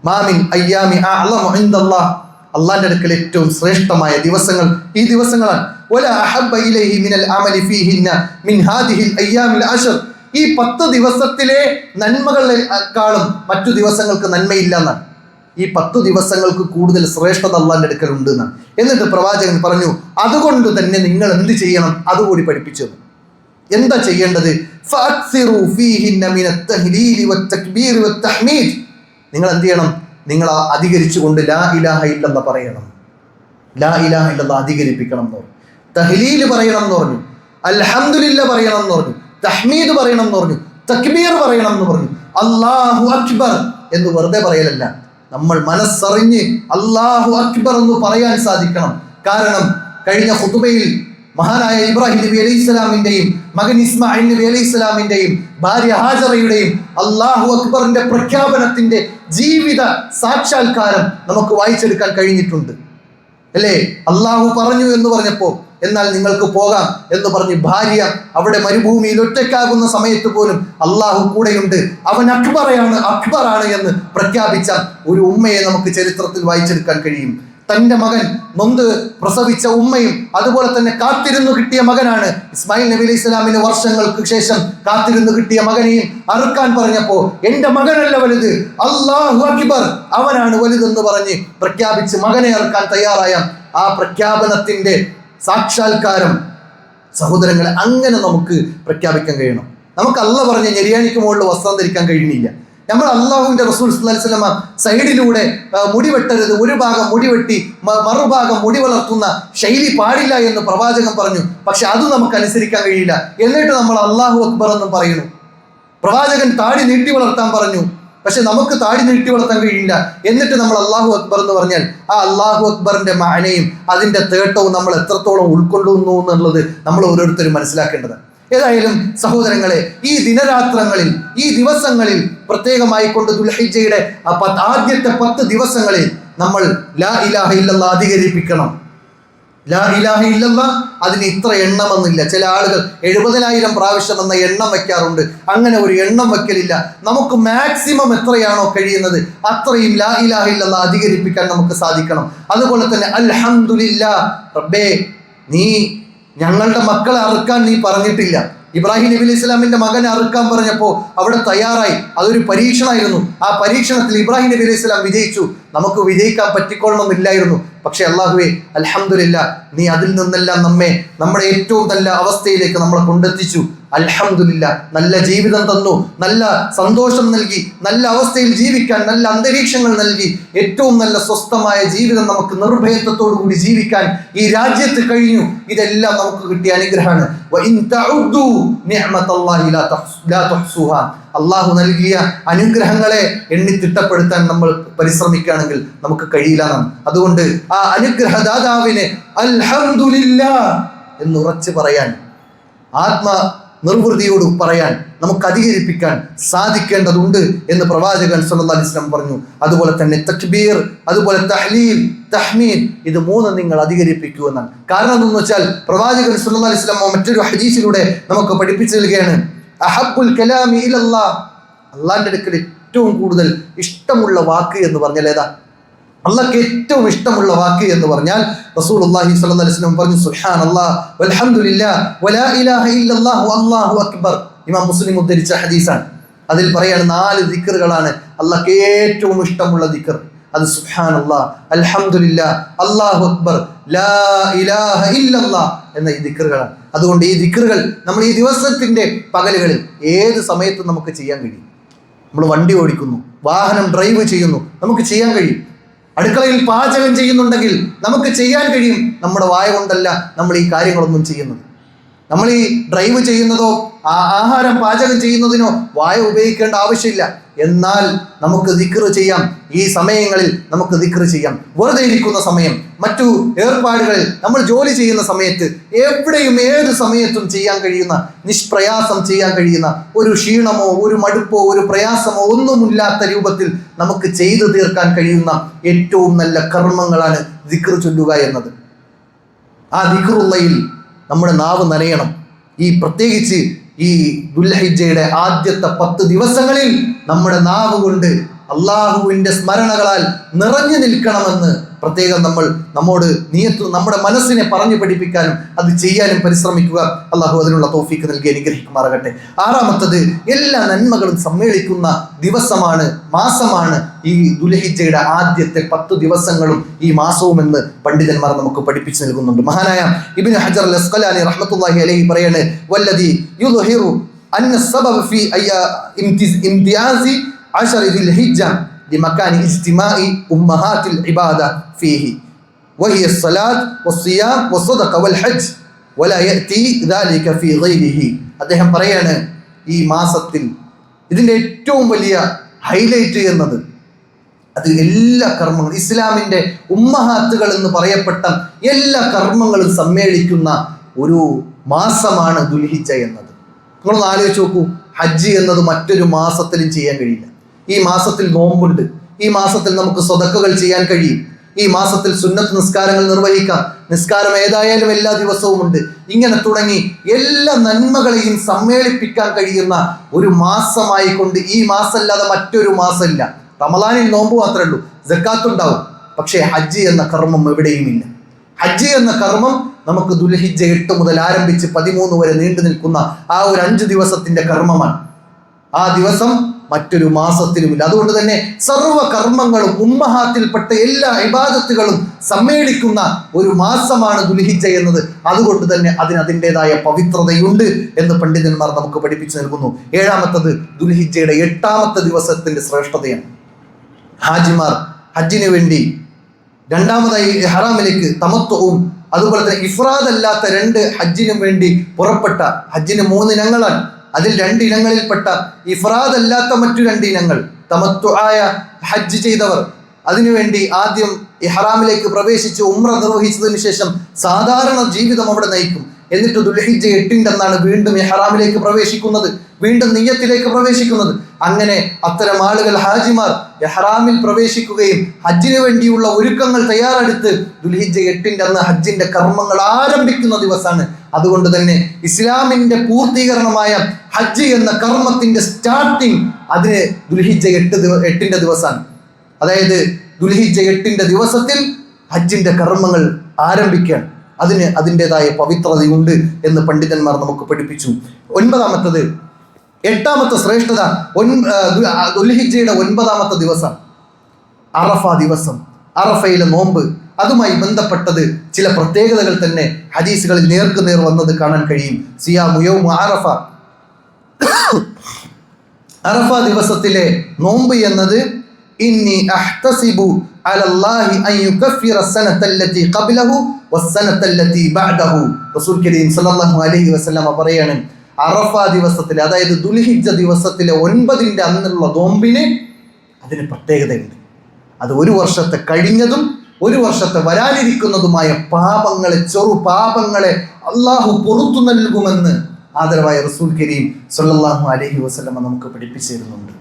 മാമിൻ അയ്യാമി അഅ്ളമു ഇൻദല്ലാഹ്, അള്ളാന്റെ അടുക്കൽ ഏറ്റവും ശ്രേഷ്ഠമായ ദിവസങ്ങൾ ഈ ദിവസങ്ങളാണ്. വലാ അഹബ്ബ ഇലൈഹി മിനൽ അമലി ഫീഹിന്ന മിൻ ഹാദിഹിൽ അയ്യാമിൽ അശ്ർ, ഈ 10 ദിവസത്തിലെ നന്മകളെക്കാളും മറ്റു ദിവസങ്ങൾക്ക് നന്മയില്ല എന്നാണ്. ഈ 10 ദിവസങ്ങൾക്ക് കൂടുതൽ ശ്രേഷ്ഠത അള്ളാന്റെ അടുക്കലുണ്ട് എന്നാണ്. എന്നിട്ട് പ്രവാചകൻ പറഞ്ഞു, അതുകൊണ്ട് തന്നെ നിങ്ങൾ എന്ത് ചെയ്യണം അതുകൂടി പഠിപ്പിച്ചു. എന്താ ചെയ്യേണ്ടത്? നിങ്ങൾ എന്ത് ചെയ്യണം? നിങ്ങൾ അധികരിച്ചുകൊണ്ട് ലാ ഇലാഹ ഇല്ലല്ലാഹ് പറയണം. ലാ ഇലാഹ ഇല്ലല്ലാഹ് അധികരിപ്പിക്കണം എന്ന് പറഞ്ഞു. തഹ്ലീൽ പറയണം എന്ന് പറഞ്ഞു, അൽഹംദുലില്ലാ പറയണം എന്ന് പറഞ്ഞു, തഹ്മീദ് പറയണം എന്ന് പറഞ്ഞു, തക്ബീർ പറയണം എന്ന് പറഞ്ഞു. അല്ലാഹു അക്ബർ എന്ന് വെറുതെ പറയലല്ല, നമ്മൾ മനസ്സറിഞ്ഞ് അല്ലാഹു അക്ബർ എന്ന് പറയാൻ സാധിക്കണം. കാരണം കഴിഞ്ഞ ഖുതുബയിൽ മഹാനായ ഇബ്രാഹിം നബി അലൈഹി സ്വലാമിന്റെയും മകൻ ഇസ്മായിൽ നബി അലൈഹി സ്വലാമിന്റെയും ഭാര്യ ഹാജറയുടെയും അല്ലാഹു അക്ബറിന്റെ പ്രഖ്യാപനത്തിന്റെ ജീവിത സാക്ഷാത്കാരം നമുക്ക് വായിച്ചെടുക്കാൻ കഴിഞ്ഞിട്ടുണ്ട്, അല്ലേ? അള്ളാഹു പറഞ്ഞു എന്ന് പറഞ്ഞപ്പോ എന്നാൽ നിങ്ങൾക്ക് പോകാം എന്ന് പറഞ്ഞ് ഭാര്യ അവിടെ മരുഭൂമിയിൽ ഒറ്റയ്ക്കാകുന്ന സമയത്ത് പോലും അള്ളാഹു കൂടെയുണ്ട്, അവൻ അക്ബറാണ് എന്ന് പ്രഖ്യാപിച്ച ഒരു ഉമ്മയെ നമുക്ക് ചരിത്രത്തിൽ വായിച്ചെടുക്കാൻ കഴിയും. തൻ്റെ മകൻ നൊന്ത് പ്രസവിച്ച ഉമ്മയും അതുപോലെ തന്നെ കാത്തിരുന്നു കിട്ടിയ മകനാണ് ഇസ്മായിൽ നബി അലൈഹി സ്വലാമിന് വർഷങ്ങൾക്ക് ശേഷം കാത്തിരുന്നു കിട്ടിയ മകനെയും അറുക്കാൻ പറഞ്ഞപ്പോ എൻ്റെ മകനല്ല വലുത്, അല്ലാഹു അക്ബർ, അവനാണ് വലുതെന്ന് പറഞ്ഞ് പ്രഖ്യാപിച്ച് മകനെ അറുക്കാൻ തയ്യാറായ ആ പ്രഖ്യാപനത്തിന്റെ സാക്ഷാത്കാരം സഹോദരങ്ങളെ അങ്ങനെ നമുക്ക് പ്രഖ്യാപിക്കാൻ കഴിയണം. നമുക്ക് അല്ലാഹ് പറഞ്ഞ ഞെരിയാണിക്ക് മുകളിൽ വസ്ത്രം ധരിക്കാൻ കഴിയുന്നില്ല. നമ്മൾ അള്ളാഹുവിന്റെ റസൂൽ സല്ലല്ലാഹു അലൈഹി വസല്ലം സൈഡിലൂടെ മുടി വെട്ടരുത്, ഒരു ഭാഗം മുടി വെട്ടി മറുഭാഗം മുടി വളർത്തുന്ന ശൈലി പാടില്ല എന്ന് പ്രവാചകൻ പറഞ്ഞു. പക്ഷെ അത് നമുക്ക് അനുസരിക്കാൻ കഴിയില്ല. എന്നിട്ട് നമ്മൾ അല്ലാഹു അക്ബർ എന്നും പറയുന്നു. പ്രവാചകൻ താടി നീട്ടി വളർത്താൻ പറഞ്ഞു, പക്ഷെ നമുക്ക് താടി നീട്ടി വളർത്താൻ കഴിയില്ല. എന്നിട്ട് നമ്മൾ അല്ലാഹു അക്ബർ എന്ന് പറഞ്ഞാൽ ആ അല്ലാഹു അക്ബറിന്റെ മാനയും അതിന്റെ തേട്ടവും നമ്മൾ എത്രത്തോളം ഉൾക്കൊള്ളുന്നു എന്നുള്ളത് നമ്മൾ ഓരോരുത്തരും മനസ്സിലാക്കേണ്ടതാണ്. ഏതായാലും സഹോദരങ്ങളെ, ഈ ദിനരാത്രങ്ങളിൽ, ഈ ദിവസങ്ങളിൽ പ്രത്യേകമായി കൊണ്ട് ദുൽഹിജ്ജയുടെ ആദ്യത്തെ 10 ദിവസങ്ങളിൽ നമ്മൾ ലാ ഇലാഹ ഇല്ലല്ലാഹ് അധികരിപ്പിക്കണം. ലാ ഇലാഹ ഇല്ലല്ലാഹ് അതിന് ഇത്ര എണ്ണമെന്നില്ല. ചില ആളുകൾ 70,000 പ്രാവശ്യം എന്ന എണ്ണം വെക്കാറുണ്ട്. അങ്ങനെ ഒരു എണ്ണം വെക്കലില്ല. നമുക്ക് മാക്സിമം എത്രയാണോ കഴിയുന്നത് അത്രയും ലാ ഇലാഹ ഇല്ലല്ലാഹ് അധികരിപ്പിക്കാൻ നമുക്ക് സാധിക്കണം. അതുപോലെ തന്നെ അൽഹംദുലില്ലാഹ്, റബ്ബേ നീ ഞങ്ങളുടെ മക്കളെ അറുക്കാൻ നീ പറഞ്ഞിട്ടില്ല. ഇബ്രാഹിം നബി അലൈഹി സ്വലാമിന്റെ മകനെ അറുക്കാൻ പറഞ്ഞപ്പോൾ അവിടെ തയ്യാറായി. അതൊരു പരീക്ഷണമായിരുന്നു. ആ പരീക്ഷണത്തിൽ ഇബ്രാഹിം നബി അലൈഹി സ്വലാം വിജയിച്ചു. നമുക്ക് വിജയിക്കാൻ പറ്റിക്കൊള്ളണമെന്നില്ലായിരുന്നു. പക്ഷെ അല്ലാഹുവേ അൽഹംദുലില്ലാ, നീ അതിൽ നിന്നെല്ലാം നമ്മെ നമ്മുടെ ഏറ്റവും നല്ല അവസ്ഥയിലേക്ക് നമ്മളെ കൊണ്ടെത്തിച്ചു. അൽഹംദുലില്ലാ, നല്ല ജീവിതം തന്നു, നല്ല സന്തോഷം നൽകി, നല്ല അവസ്ഥയിൽ ജീവിക്കാൻ നല്ല അന്തരീക്ഷങ്ങൾ നൽകി, ഏറ്റവും നല്ല സ്വസ്ഥമായ ജീവിതം നമുക്ക് നിർഭയത്വത്തോടു കൂടി ജീവിക്കാൻ ഈ രാജ്യത്ത് കഴിഞ്ഞു. ഇതെല്ലാം നമുക്ക് കിട്ടിയ അനുഗ്രഹമാണ്. അള്ളാഹു നൽകിയ അനുഗ്രഹങ്ങളെ എണ്ണി തിട്ടപ്പെടുത്താൻ നമ്മൾ പരിശ്രമിക്കുകയാണെങ്കിൽ നമുക്ക് കഴിയില്ല എന്നാണ്. അതുകൊണ്ട് ആ അനുഗ്രഹദാതാവിനെ അൽഹംദുലില്ലാ എന്ന് ഉറച്ചു പറയാൻ, ആത്മ നിർവൃതിയോട് പറയാൻ, നമുക്ക് അധികരിപ്പിക്കാൻ സാധിക്കേണ്ടതുണ്ട് എന്ന് പ്രവാചകൻ സല്ലല്ലാഹു അലൈഹി വസല്ലം പറഞ്ഞു. അതുപോലെ തന്നെ തക്ബീർ, അതുപോലെ തഹ്ലീൽ, തഹ്മീദ്, ഇത് 3 നിങ്ങൾ അധികരിപ്പിക്കൂ എന്നാണ്. കാരണം എന്തെന്ന് വെച്ചാൽ പ്രവാചകൻ സല്ലല്ലാഹു അലൈഹി വസല്ലം മറ്റൊരു ഹദീസിലൂടെ നമുക്ക് പഠിപ്പിച്ചു നൽകുകയാണ്, അഹബ്ബുൽ കലാമി ഇലല്ലാഹ്, അള്ളാന്റെ അടുക്കൽ ഏറ്റവും കൂടുതൽ ഇഷ്ടമുള്ള വാക്ക് എന്ന് പറഞ്ഞാൽ ഏതാ? അള്ളാഹ്ക്ക് ഏറ്റവും ഇഷ്ടമുള്ള വാക്ക് എന്ന് പറഞ്ഞാൽ റസൂലുള്ളാഹി സ്വല്ലല്ലാഹു അലൈഹി വസല്ലം പറഞ്ഞു, സുബ്ഹാനല്ലാഹ് വൽഹംദുലില്ലാഹ് വലാ ഇലാഹ ഇല്ലല്ലാഹു അല്ലാഹു അക്ബർ. ഇമാം മുസ്ലിം ഉദ്ധരിച്ച ഹദീസാണ്. അതിൽ പറയാണ് 4 ദിക്റുകളാണ് അള്ളാഹ്ക്ക് ഏറ്റവും ഇഷ്ടമുള്ള ദിക്ർ. അത് സുബ്ഹാനല്ലാഹ്, അൽഹംദുലില്ലാഹ്, അല്ലാഹു അക്ബർ, ലാ ഇലാഹ ഇല്ലല്ലാഹ് എന്ന ഈ ദിക്റുകളാണ്. അതുകൊണ്ട് ഈ ദിക്റുകൾ നമ്മൾ ഈ ദിവസത്തിന്റെ പകലുകളിൽ ഏത് സമയത്തും നമുക്ക് ചെയ്യാൻ കഴിയും. നമ്മൾ വണ്ടി ഓടിക്കുന്നു, വാഹനം ഡ്രൈവ് ചെയ്യുന്നു, നമുക്ക് ചെയ്യാൻ കഴിയും. അടുക്കളയിൽ പാചകം ചെയ്യുന്നുണ്ടെങ്കിൽ നമുക്ക് ചെയ്യാൻ കഴിയും. നമ്മുടെ വായ കൊണ്ടല്ല നമ്മൾ ഈ കാര്യങ്ങളൊന്നും ചെയ്യുന്നത്. നമ്മൾ ഈ ഡ്രൈവ് ചെയ്യുന്നതോ ആഹാരം പാചകം ചെയ്യുന്നതിനോ വായ ഉപയോഗിക്കേണ്ട ആവശ്യമില്ല. എന്നാൽ നമുക്ക് ദിക്ർ ചെയ്യാം. ഈ സമയങ്ങളിൽ നമുക്ക് ദിക്ർ ചെയ്യാം. വെറുതെ ഇരിക്കുന്ന സമയം, മറ്റു ഏർപ്പാടുകളിൽ, നമ്മൾ ജോലി ചെയ്യുന്ന സമയത്ത്, എവിടെയും ഏത് സമയത്തും ചെയ്യാൻ കഴിയുന്ന, നിഷ്പ്രയാസം ചെയ്യാൻ കഴിയുന്ന, ഒരു ക്ഷീണമോ ഒരു മടുപ്പോ ഒരു പ്രയാസമോ ഒന്നുമില്ലാത്ത രൂപത്തിൽ നമുക്ക് ചെയ്തു തീർക്കാൻ കഴിയുന്ന ഏറ്റവും നല്ല കർമ്മങ്ങളാണ് ദിക്ർ ചൊല്ലുക എന്നത്. ആ ദിക്റുള്ളയിൽ നമ്മുടെ നാവ് നനയണം. ഈ പ്രത്യേകിച്ച് ഈ ദുൽഹിജ്ജയുടെ ആദ്യത്തെ 10 ദിവസങ്ങളിൽ നമ്മുടെ നാവ് കൊണ്ട് അള്ളാഹുവിൻ്റെ സ്മരണകളാൽ നിറഞ്ഞു നിൽക്കണമെന്ന് പ്രത്യേകം നമ്മുടെ മനസ്സിനെ പറഞ്ഞു പഠിപ്പിക്കാനും അത് ചെയ്യാനും പരിശ്രമിക്കുക. അള്ളാഹു അതിനുള്ള തൗഫീക്ക് നൽകി അനുഗ്രഹിക്കുമാറാകട്ടെ. ആറാമത്തത്, എല്ലാ നന്മകളും സമ്മേളിക്കുന്ന ദിവസമാണ്, മാസമാണ് ഈ ദുൽഹിജ്ജയുടെ ആദ്യത്തെ 10 ദിവസങ്ങളും ഈ മാസവുമെന്ന് പണ്ഡിതന്മാർ നമുക്ക് പഠിപ്പിച്ചു നൽകുന്നുണ്ട്. മഹാനായ ഇബ്നു ഹജർ അൽ അസ്ഖലാനി റഹ്മത്തുള്ളാഹി അലൈഹി പറയാണ്, വല്ലദി യുദ്ഹിറു അന്ന സബബ ഫീ ഇംതിയാസി അശർ ദുൽഹിജ്ജ لمكان اجتماع أمهات العبادة فيه وهي الصلاة والصيام والصدقة والحج ولا يأتي ذلك في غيره. അദ്ദേഹം പറയാണ്, ഈ മാസത്തിൽ ഇതിൻ്റെ ഏറ്റവും വലിയ ഹൈലൈറ്റ് എന്നത് അത് എല്ലാ കർമ്മങ്ങളും, ഇസ്ലാമിൻ്റെ ഉമ്മഹാത്തുകൾ എന്ന് പറയപ്പെട്ട എല്ലാ കർമ്മങ്ങളും സമ്മേളിക്കുന്ന ഒരു മാസമാണ് ദുൽഹിജ്ജ എന്നത്. നിങ്ങളൊന്ന് ആലോചിച്ച് നോക്കൂ, ഹജ്ജ് എന്നത് മറ്റൊരു മാസത്തിലും ചെയ്യാൻ കഴിയില്ല. ഈ മാസത്തിൽ നോമ്പുണ്ട്, ഈ മാസത്തിൽ നമുക്ക് സ്വതക്കകൾ ചെയ്യാൻ കഴിയും, ഈ മാസത്തിൽ സുന്നത്ത് നിസ്കാരങ്ങൾ നിർവഹിക്കാം, നിസ്കാരം ഏതായാലും എല്ലാ ദിവസവും ഉണ്ട്. ഇങ്ങനെ തുടങ്ങി എല്ലാ നന്മകളെയും സമ്മേളിപ്പിക്കാൻ കഴിയുന്ന ഒരു മാസമായി കൊണ്ട് ഈ മാസമല്ലാതെ മറ്റൊരു മാസമില്ല. റമളാനിൽ നോമ്പ് മാത്രമേ ഉള്ളൂ, സക്കാത്തുണ്ടാവും, പക്ഷേ ഹജ്ജ് എന്ന കർമ്മം എവിടെയുമില്ല. ഹജ്ജ് എന്ന കർമ്മം നമുക്ക് ദുൽഹിജ്ജ 8 മുതൽ ആരംഭിച്ച് 13 വരെ നീണ്ടു നിൽക്കുന്ന ആ ഒരു 5 ദിവസത്തിന്റെ കർമ്മമാണ്. ആ ദിവസം മറ്റൊരു മാസത്തിലുമില്ല. അതുകൊണ്ട് തന്നെ സർവ്വ കർമ്മങ്ങളും ഉമ്മഹാത്തിൽപ്പെട്ട എല്ലാ ഇബാദത്തുകളും സമ്മേളിക്കുന്ന ഒരു മാസമാണ് ദുൽഹിജ്ജ എന്നത്. അതുകൊണ്ട് തന്നെ അതിൻ്റെതായ പവിത്രതയുണ്ട് എന്ന് പണ്ഡിതന്മാർ നമുക്ക് പഠിപ്പിച്ചു നൽകുന്നു. ഏഴാമത്തത്, ദുൽഹിജ്ജയുടെ 8ാമത്തെ ദിവസത്തിന്റെ ശ്രേഷ്ഠതയാണ്. ഹാജിമാർ ഹജ്ജിന് വേണ്ടി രണ്ടാമതായി ഹറാമിലേക്ക് തമത്തുവും അതുപോലെ തന്നെ ഇഫ്രാദ് അല്ലാത്ത 2 ഹജ്ജിനും വേണ്ടി പുറപ്പെട്ട, ഹജ്ജിന് 3 ഇനങ്ങളാണ്, അതിൽ 2 ഇനങ്ങളിൽപ്പെട്ട ഇഫ്രാദ് അല്ലാത്ത മറ്റു 2 ഇനങ്ങൾ, തമത്തുആയ ഹജ്ജ് ചെയ്തവർ അതിനുവേണ്ടി ആദ്യം ഇഹ്റാമിലേക്ക് പ്രവേശിച്ച് ഉംറ നിർവഹിച്ചതിന് ശേഷം സാധാരണ ജീവിതം അവിടെ നയിക്കും. എന്നിട്ട് ദുൽഹിജ്ജ 8 അന്നാണ് വീണ്ടും ഇഹ്റാമിലേക്ക് പ്രവേശിക്കുന്നത്, വീണ്ടും നിയ്യത്തിലേക്ക് പ്രവേശിക്കുന്നത്. അങ്ങനെ അത്തരം ആളുകൾ ഹാജിമാർ ഇഹ്റാമിൽ പ്രവേശിക്കുകയും ഹജ്ജിന് വേണ്ടിയുള്ള ഒരുക്കങ്ങൾ തയ്യാറെടുത്ത് ദുൽഹിജ്ജ 8 അന്ന് ഹജ്ജിന്റെ കർമ്മങ്ങൾ ആരംഭിക്കുന്ന ദിവസമാണ്. അതുകൊണ്ട് തന്നെ ഇസ്ലാമിന്റെ പൂർത്തീകരണമായ ഹജ്ജ് എന്ന കർമ്മത്തിന്റെ സ്റ്റാർട്ടിങ് അതിന് ദുൽഹിജ്ജ 8 ദിവസമാണ്. അതായത് ദുൽഹിജ്ജ 8 ദിവസത്തിൽ ഹജ്ജിന്റെ കർമ്മങ്ങൾ ആരംഭിക്കാൻ അതിന് അതിൻ്റെതായ പവിത്രതയുണ്ട് എന്ന് പണ്ഡിതന്മാർ നമുക്ക് പഠിപ്പിച്ചു. 9ാമത്തത്, 8ാമത്തെ ശ്രേഷ്ഠത ദുൽഹിജ്ജയുടെ 9ാമത്തെ ദിവസം അറഫ ദിവസം, അറഫയിലെ നോമ്പ്. അതുമായി ബന്ധപ്പെട്ടത് ചില പ്രത്യേകതകൾ തന്നെ ഹദീസുകളിൽ നേർക്കുനേർ വന്നത് കാണാൻ കഴിയും. സിയാമു യൗമു അറഫ, അറഫ ദിവസത്തിലെ നോമ്പ് എന്നത് ഇന്നി അഹ്തസിബു അലല്ലാഹി അൻ യുകഫിറ സനതല്ലതി ഖബ്ലഹു വസ്സനതല്ലതി ബഅദഹു. റസൂൽ കരീം സല്ലല്ലാഹു അലൈഹി വസല്ലം പറയാണ്, അറഫ ദിവസത്തിലെ, അതായത് ദുൽഹിജ്ജ ദിവസത്തിലെ 9ന്റെ അന്നുള്ള നോമ്പിന് അതിന് പ്രത്യേകതയുണ്ട്. അത് 1 വർഷത്തെ കഴിഞ്ഞതും 1 വർഷത്തെ വരാനിരിക്കുന്നതുമായ പാപങ്ങളെ, ചെറു പാപങ്ങളെ അള്ളാഹു പുറത്തു നൽകുമെന്ന് ആദരവായ റസൂൽ കരീം സല്ലല്ലാഹു അലൈഹി വസല്ലം നമുക്ക് പഠിപ്പിച്ചു തരുന്നുണ്ട്.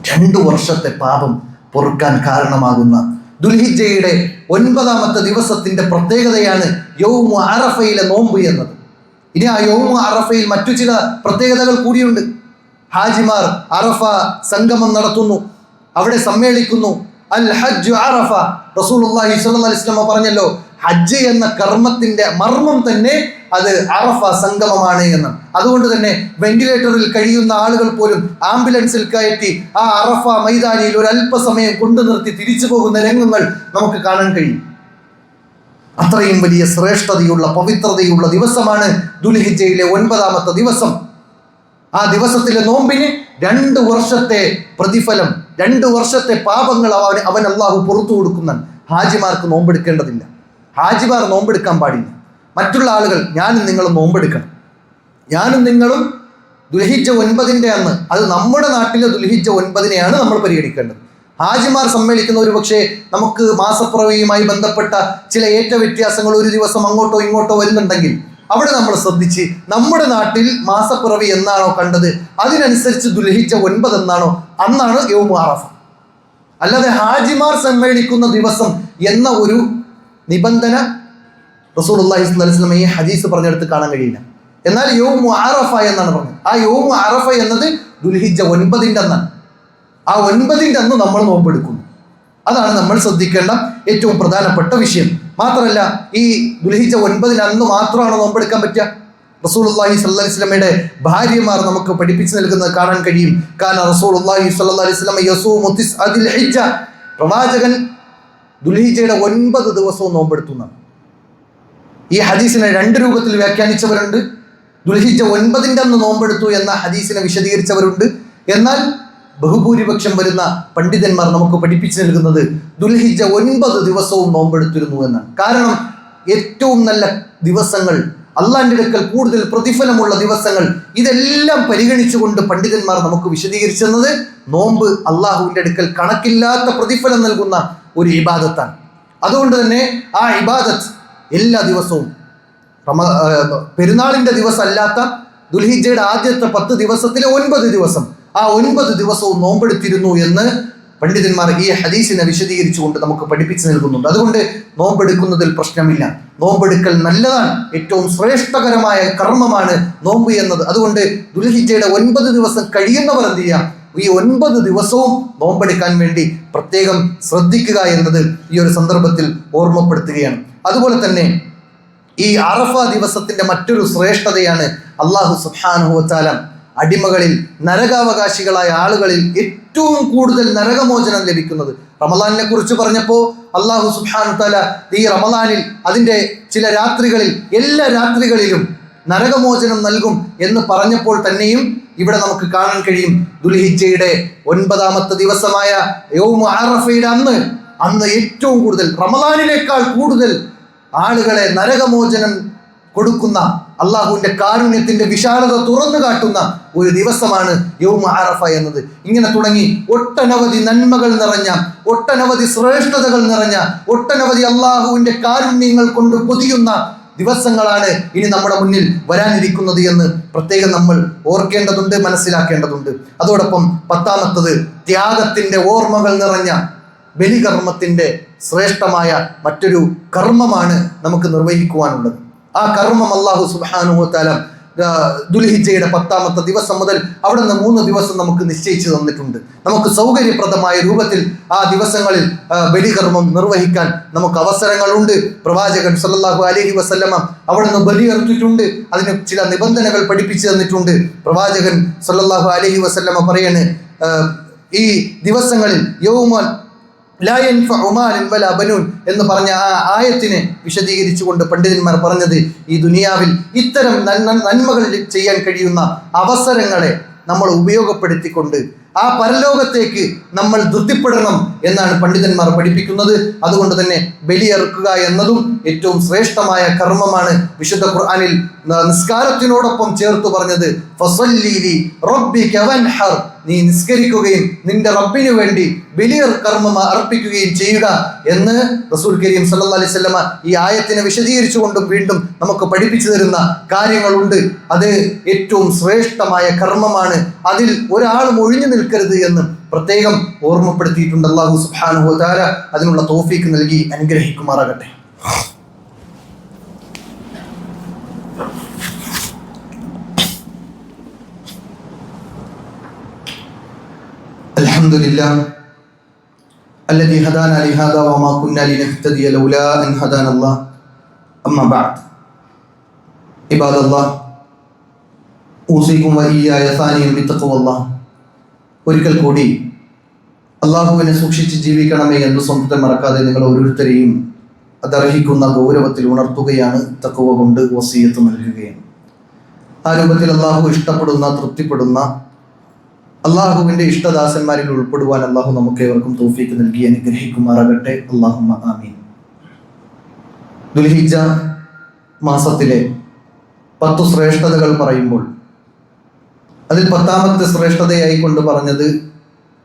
2 വർഷത്തെ പാപം പൊറുക്കാൻ കാരണമാകുന്ന ദുൽഹിജ്ജയുടെ 9ാമത്തെ ദിവസത്തിന്റെ പ്രത്യേകതയാണ് യൗമു അറഫയിലെ നോമ്പ് എന്നത്. ഇനി ആ യൗമു അറഫയിൽ മറ്റു ചില പ്രത്യേകതകൾ കൂടിയുണ്ട്. ഹാജിമാർ അറഫ സംഗമം നടത്തുന്നു, അവിടെ സമ്മേളിക്കുന്നു. അൽ ഹജ്ജു അറഫ, റസൂലുള്ളാഹി സ്വല്ലല്ലാഹു അലൈഹി വസല്ലം പറഞ്ഞല്ലോ, ഹജ്ജ് എന്ന കർമ്മത്തിന്റെ മർമ്മം തന്നെ അത് അറഫ സംഗമമാണ് എന്ന്. അതുകൊണ്ട് തന്നെ വെന്റിലേറ്ററിൽ കഴിയുന്ന ആളുകൾ പോലും ആംബുലൻസിൽ കയറ്റി ആ അറഫ മൈതാനിയിൽ ഒരു അല്പസമയം കൊണ്ടു നിർത്തി തിരിച്ചു പോകുന്ന രംഗങ്ങൾ നമുക്ക് കാണാൻ കഴിയും. അത്രയും വലിയ ശ്രേഷ്ഠതയുള്ള പവിത്രതയുള്ള ദിവസമാണ് ദുൽഹിജ്ജയിലെ 9ാമത്തെ ദിവസം. ആ ദിവസത്തിലെ നോമ്പിന് 2 വർഷത്തെ പ്രതിഫലം, 2 വർഷത്തെ പാപങ്ങൾ അവൻ അള്ളാഹു പുറത്തു കൊടുക്കുന്നുണ്ട്. ഹാജിമാർക്ക് നോമ്പെടുക്കേണ്ടതില്ല, ഹാജിമാർ നോമ്പെടുക്കാൻ പാടില്ല. മറ്റുള്ള ആളുകൾ ഞാനും നിങ്ങളും നോമ്പെടുക്കണം. ഞാനും നിങ്ങളും ദുൽഹിജ്ജ 9ന്റെ അന്ന്, അത് നമ്മുടെ നാട്ടിലെ ദുൽഹിജ്ജ 9-നെയാണ് നമ്മൾ പരിഗണിക്കേണ്ടത്. ഹാജിമാർ സമ്മേളിക്കുന്ന ഒരു പക്ഷേ നമുക്ക് മാസപ്പിറവിയുമായി ബന്ധപ്പെട്ട ചില വ്യത്യാസങ്ങൾ ഒരു ദിവസം അങ്ങോട്ടോ ഇങ്ങോട്ടോ വരുന്നുണ്ടെങ്കിൽ അവിടെ നമ്മൾ ശ്രദ്ധിച്ച് നമ്മുടെ നാട്ടിൽ മാസപ്പിറവി എന്നാണോ കണ്ടത് അതിനനുസരിച്ച് ദുൽഹിജ്ജ 9 എന്നാണോ അന്നാണ് യൗമു അറഫ. അല്ലാതെ ഹാജിമാർ സമ്മേളിക്കുന്ന ദിവസം എന്ന ഒരു നിബന്ധന റസൂലുള്ളാഹി സ്വല്ലല്ലാഹു അലൈഹി വസല്ലം ഈ ഹദീസ് പറഞ്ഞെടുത്ത് കാണാൻ കഴിയില്ല. എന്നാൽ യൗമു അറഫ എന്നാണ് പറഞ്ഞത്. ആ യൗമു അറഫ എന്നത് ദുൽഹിജ്ജ 9ന്റെ അന്നാണ്. ആ 9-ന്റെ അന്ന് നമ്മൾ നോമ്പെടുക്കുന്നു. അതാണ് നമ്മൾ ശ്രദ്ധിക്കേണ്ട ഏറ്റവും പ്രധാനപ്പെട്ട വിഷയം. മാത്രമല്ല, ഈ ദുൽഹിജ്ജ 9 അന്ന് മാത്രമാണ് നോമ്പെടുക്കാൻ പറ്റുക. റസൂലുള്ളാഹി സ്വല്ലല്ലാഹി അലൈഹി വസല്ലമയുടെ ഭാര്യമാർ നമുക്ക് പഠിപ്പിച്ചു നൽകുന്നത് കാണാൻ കഴിയും. കാന റസൂലുള്ളാഹി സ്വല്ലല്ലാഹി അലൈഹി വസല്ലം യസൂമു തിസ്അദിൽ ഹിജ്ജ, പ്രവാചകൻ ദുൽഹിജ്ജയുടെ 9 ദിവസവും നോമ്പെടുത്തുന്നതാണ്. ഈ ഹദീസിനെ 2 രൂപത്തിൽ വ്യാഖ്യാനിച്ചവരുണ്ട്. ദുൽഹിജ്ജ 9-ന്റെ അന്ന് നോമ്പെടുത്തു എന്ന ഹദീസിനെ വിശദീകരിച്ചവരുണ്ട്. എന്നാൽ ബഹുഭൂരിപക്ഷം വരുന്ന പണ്ഡിതന്മാർ നമുക്ക് പഠിപ്പിച്ചു നൽകുന്നത് ദുൽഹിജ്ജ 9 ദിവസവും നോമ്പെടുത്തിരുന്നു എന്നാണ്. കാരണം ഏറ്റവും നല്ല ദിവസങ്ങൾ, അള്ളാഹിന്റെ അടുക്കൽ കൂടുതൽ പ്രതിഫലമുള്ള ദിവസങ്ങൾ, ഇതെല്ലാം പരിഗണിച്ചുകൊണ്ട് പണ്ഡിതന്മാർ നമുക്ക് വിശദീകരിച്ചു തന്നത് നോമ്പ് അള്ളാഹുവിന്റെ അടുക്കൽ കണക്കില്ലാത്ത പ്രതിഫലം നൽകുന്ന ഒരു ഇബാദത്താണ്. അതുകൊണ്ട് തന്നെ ആ ഇബാദത്ത് എല്ലാ ദിവസവും പെരുന്നാളിന്റെ ദിവസം അല്ലാത്ത ദുൽഹിജ്ജയുടെ ആദ്യത്തെ 10 ദിവസത്തിലെ 9 ദിവസം, ആ 9 ദിവസവും നോമ്പെടുത്തിരുന്നു എന്ന് പണ്ഡിതന്മാർ ഈ ഹദീസിനെ വിശദീകരിച്ചുകൊണ്ട് നമുക്ക് പഠിപ്പിച്ചു നൽകുന്നുണ്ട്. അതുകൊണ്ട് നോമ്പെടുക്കുന്നതിൽ പ്രശ്നമില്ല. നോമ്പെടുക്കൽ നല്ലതാണ്, ഏറ്റവും ശ്രേഷ്ഠകരമായ കർമ്മമാണ് നോമ്പ് എന്നത്. അതുകൊണ്ട് ദുൽഹിജ്ജയുടെ 9 ദിവസം കഴിയുന്നവർ എന്ത് ചെയ്യാം, ഈ 9 ദിവസവും നോമ്പെടുക്കാൻ വേണ്ടി പ്രത്യേകം ശ്രദ്ധിക്കുക എന്നത് ഈ ഒരു സന്ദർഭത്തിൽ ഓർമ്മപ്പെടുത്തുകയാണ്. അതുപോലെ തന്നെ ഈ അറഫ ദിവസത്തിന്റെ മറ്റൊരു ശ്രേഷ്ഠതയാണ് അല്ലാഹു സുബ്ഹാനഹു വ തആല അടിമകളിൽ, നരകാവകാശികളായ ആളുകളിൽ ഏറ്റവും കൂടുതൽ നരകമോചനം ലഭിക്കുന്നത്. റമളാനിനെ കുറിച്ച് പറഞ്ഞപ്പോൾ അല്ലാഹു സുബ്ഹാനഹു വ തആല ഈ റമളാനിൽ അതിൻ്റെ ചില രാത്രികളിൽ, എല്ലാ രാത്രികളിലും നരകമോചനം നൽകും എന്ന് പറഞ്ഞപ്പോൾ തന്നെയും ഇവിടെ നമുക്ക് കാണാൻ കഴിയും ദുൽഹിജ്ജയുടെ 9-ാമത്തെ ദിവസമായ യൗമു അറഫയുടെ അന്ന് ഏറ്റവും കൂടുതൽ, റമളാനിനേക്കാൾ കൂടുതൽ ആളുകളെ നരകമോചനം കൊടുക്കുന്ന, അള്ളാഹുവിന്റെ കാരുണ്യത്തിന്റെ വിശാലത തുറന്നു കാട്ടുന്ന ഒരു ദിവസമാണ് യൗമു അറഫ എന്നത്. ഇങ്ങനെ തുടങ്ങി ഒട്ടനവധി നന്മകൾ നിറഞ്ഞ, ഒട്ടനവധി ശ്രേഷ്ഠതകൾ നിറഞ്ഞ, ഒട്ടനവധി അള്ളാഹുവിന്റെ കാരുണ്യങ്ങൾ കൊണ്ട് പൊതിയുന്ന ദിവസങ്ങളാണ് ഇനി നമ്മുടെ മുന്നിൽ വരാനിരിക്കുന്നത് എന്ന് പ്രത്യേകം നമ്മൾ ഓർക്കേണ്ടതുണ്ട്, മനസ്സിലാക്കേണ്ടതുണ്ട്. അതോടൊപ്പം 10-ാമത്തത് ത്യാഗത്തിന്റെ ഓർമ്മകൾ നിറഞ്ഞ ബലികർമ്മത്തിന്റെ ശ്രേഷ്ഠമായ മറ്റൊരു കർമ്മമാണ് നമുക്ക് നിർവഹിക്കുവാനുള്ളത്. ആ കർമ്മം അല്ലാഹു സുബ്ഹാനഹു വ തആല ദുൽഹിജ്ജയുടെ 10-ാമത്തെ ദിവസം മുതൽ അവിടെ നിന്ന് 3 ദിവസം നമുക്ക് നിശ്ചയിച്ചു തന്നിട്ടുണ്ട്. നമുക്ക് സൗകര്യപ്രദമായ രൂപത്തിൽ ആ ദിവസങ്ങളിൽ ബലികർമ്മം നിർവഹിക്കാൻ നമുക്ക് അവസരങ്ങളുണ്ട്. പ്രവാചകൻ സല്ലല്ലാഹു അലൈഹി വസല്ലമ അവിടെ നിന്ന് ബലിയർത്തിയിട്ടുണ്ട്. അതിന് ചില നിബന്ധനകൾ പഠിപ്പിച്ചു തന്നിട്ടുണ്ട്. പ്രവാചകൻ സല്ലല്ലാഹു അലൈഹി വസല്ലമ പറയാണ്, ഈ ദിവസങ്ങളിൽ യൗമൻ ലാ യൻഫഉ മാലുൻ വലാ ബനൂൻ എന്ന് പറഞ്ഞ ആ ആയത്തിനെ വിശദീകരിച്ചുകൊണ്ട് പണ്ഡിതന്മാർ പറഞ്ഞത്, ഈ ദുനിയാവിൽ ഇത്തരം നന്മകൾ ചെയ്യാൻ കഴിയുന്ന അവസരങ്ങളെ നമ്മൾ ഉപയോഗപ്പെടുത്തിക്കൊണ്ട് ആ പരലോകത്തേക്ക് നമ്മൾ ധൃതിപ്പെടണം എന്നാണ് പണ്ഡിതന്മാർ പഠിപ്പിക്കുന്നത്. അതുകൊണ്ട് തന്നെ ബലിയറുക്കുക എന്നതും ഏറ്റവും ശ്രേഷ്ഠമായ കർമ്മമാണ്. വിശുദ്ധ ഖുർആനിൽ നിസ്കാരത്തിനോടൊപ്പം ചേർത്ത് പറഞ്ഞത് ഫസല്ലി ലി റബ്ബിക വൻഹർ, നീ നിസ്കരിക്കുകയും നിന്റെ റബ്ബിനു വേണ്ടി ബലിയർ കർമ്മം അർപ്പിക്കുകയും ചെയ്യുക എന്ന് റസൂൽ കരീം സല്ലല്ലാഹു അലൈഹി വസല്ലമ ഈ ആയത്തിനെ വിശദീകരിച്ചുകൊണ്ടും വീണ്ടും നമുക്ക് പഠിപ്പിച്ചു തരുന്ന കാര്യങ്ങളുണ്ട്. അത് ഏറ്റവും ശ്രേഷ്ഠമായ കർമ്മമാണ്, അതിൽ ഒരാളും ഒഴിഞ്ഞു നിൽക്കരുത് എന്ന് പ്രത്യേകം ഓർമ്മപ്പെടുത്തിയിട്ടുണ്ട്. അല്ലാഹു സുബ്ഹാനഹു വ തആല അതിനുള്ള തൗഫീഖ് നൽകി അനുഗ്രഹിക്കുമാറാകട്ടെ. അൽഹംദുലില്ലാഹ് الذي هدانا لهذا وما كنا لنهتدي لولا أن هدانا الله أما بعد عباد الله أوصيكم وإياي ثانيا بتقوى الله. ഒരിക്കൽ കൂടി അള്ളാഹുവിനെ സൂക്ഷിച്ച് ജീവിക്കണമേ എന്ന് സ്വന്തത്തെ മറക്കാതെ നിങ്ങൾ ഓരോരുത്തരെയും അതർഹിക്കുന്ന ഗൗരവത്തിൽ ഉണർത്തുകയാണ്, തഖ്വ കൊണ്ട് വസിയത്ത് നൽകുകയാണ്. ആ രൂപത്തിൽ അള്ളാഹു ഇഷ്ടപ്പെടുന്ന, തൃപ്തിപ്പെടുന്ന അള്ളാഹുവിൻ്റെ ഇഷ്ടദാസന്മാരിൽ ഉൾപ്പെടുവാൻ അള്ളാഹു നമുക്ക് ഏവർക്കും തൗഫീഖ് നൽകി അനുഗ്രഹിക്കുമാറാകട്ടെ. അല്ലാഹുമ്മ ആമീൻ. ദുൽഹിജ്ജ മാസത്തിലെ 10 ശ്രേഷ്ഠതകൾ പറയുമ്പോൾ അതിൽ 10-ാമത്തെ ശ്രേഷ്ഠതയായി കൊണ്ട് പറഞ്ഞത്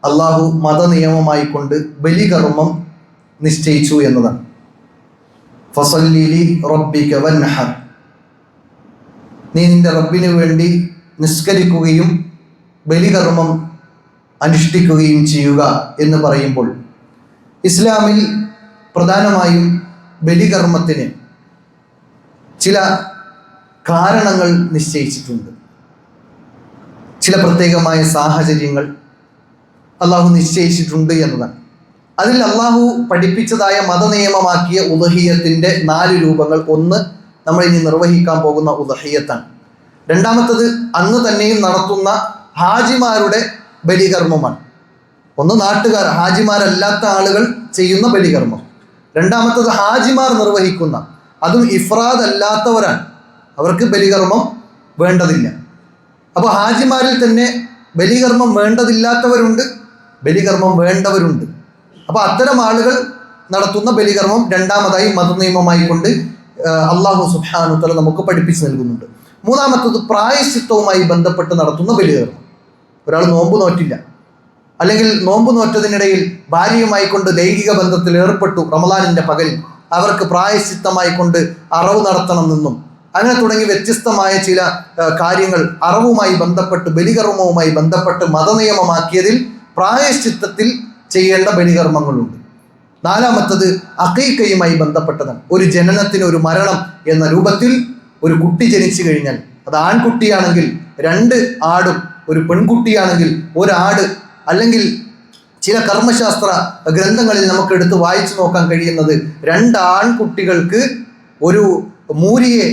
അള്ളാഹു മതനിയമമായിക്കൊണ്ട് ബലികർമ്മം നിശ്ചയിച്ചു എന്നതാണ്. ഫസല്ലി ലി റബ്ബിക വൻഹർ, നീ നിന്റെ റബ്ബിന് വേണ്ടി നിസ്കരിക്കുകയും ബലികർമ്മം അനുഷ്ഠിക്കുകയും ചെയ്യുക എന്ന് പറയുമ്പോൾ ഇസ്ലാമിൽ പ്രധാനമായും ബലികർമ്മത്തിന് ചില കാരണങ്ങൾ നിശ്ചയിച്ചിട്ടുണ്ട്. ചില പ്രത്യേകമായ സാഹചര്യങ്ങൾ, അള്ളാഹു നിശ്ചയിച്ചിട്ടുണ്ട് എന്നതാണ്. അതിൽ അള്ളാഹു പഠിപ്പിച്ചതായ മതനിയമമാക്കിയ ഉദഹിയത്തിൻ്റെ 4 രൂപങ്ങൾ. ഒന്ന്, നമ്മൾ ഇനി നിർവഹിക്കാൻ പോകുന്ന ഉദഹിയത്താണ്. രണ്ടാമത്തത് അന്ന് തന്നെയും നടത്തുന്ന ഹാജിമാരുടെ ബലികർമ്മമാണ്. ഒന്ന്, നാട്ടുകാർ, ഹാജിമാരല്ലാത്ത ആളുകൾ ചെയ്യുന്ന ബലികർമ്മം. രണ്ടാമത്തത് ഹാജിമാർ നിർവഹിക്കുന്ന, അതും ഇഫ്രാദ് അല്ലാത്തവരാണ്, അവർക്ക് ബലികർമ്മം വേണ്ടതില്ല. അപ്പോൾ ഹാജിമാരിൽ തന്നെ ബലികർമ്മം വേണ്ടതില്ലാത്തവരുണ്ട്, ബലികർമ്മം വേണ്ടവരുണ്ട്. അപ്പോൾ അത്തരം ആളുകൾ നടത്തുന്ന ബലികർമ്മം രണ്ടാമതായി മതനിയമമായി കൊണ്ട് അള്ളാഹു സുബ്ഹാനഹു വ തആല നമുക്ക് പഠിപ്പിച്ചു നൽകുന്നുണ്ട്. മൂന്നാമത്തത് പ്രായശ്ചിത്തവുമായി ബന്ധപ്പെട്ട് നടത്തുന്ന ബലികർമ്മം. ഒരാൾ നോമ്പ് നോറ്റില്ല, അല്ലെങ്കിൽ നോമ്പ് നോറ്റതിനിടയിൽ ഭാര്യയുമായി കൊണ്ട് ലൈംഗിക ബന്ധത്തിൽ ഏർപ്പെട്ടു റമദാനിൻ്റെ പകലിൽ, അവർക്ക് പ്രായശ്ചിത്തമായി കൊണ്ട് അറവ് നടത്തണമെന്നും അങ്ങനെ തുടങ്ങി വ്യത്യസ്തമായ ചില കാര്യങ്ങൾ അറവുമായി ബന്ധപ്പെട്ട് ബലികർമ്മവുമായി ബന്ധപ്പെട്ട് മതനിയമമാക്കിയതിൽ പ്രായശ്ചിത്തത്തിൽ ചെയ്യേണ്ട ബലികർമ്മങ്ങളുണ്ട്. നാലാമത്തത് അഖീഖയുമായി ബന്ധപ്പെട്ടതാണ്. ഒരു ജനനത്തിന്, ഒരു മരണം എന്ന രൂപത്തിൽ ഒരു കുട്ടി ജനിച്ചു കഴിഞ്ഞാൽ, അത് ആൺകുട്ടിയാണെങ്കിൽ 2 ആടും, ഒരു പെൺകുട്ടിയാണെങ്കിൽ 1 ആട്, അല്ലെങ്കിൽ ചില കർമ്മശാസ്ത്ര ഗ്രന്ഥങ്ങളിൽ നമുക്ക് എടുത്ത് വായിച്ചു നോക്കാൻ കഴിയുന്നത് 2 ആൺകുട്ടികൾക്ക് ഒരു മൂരിയെ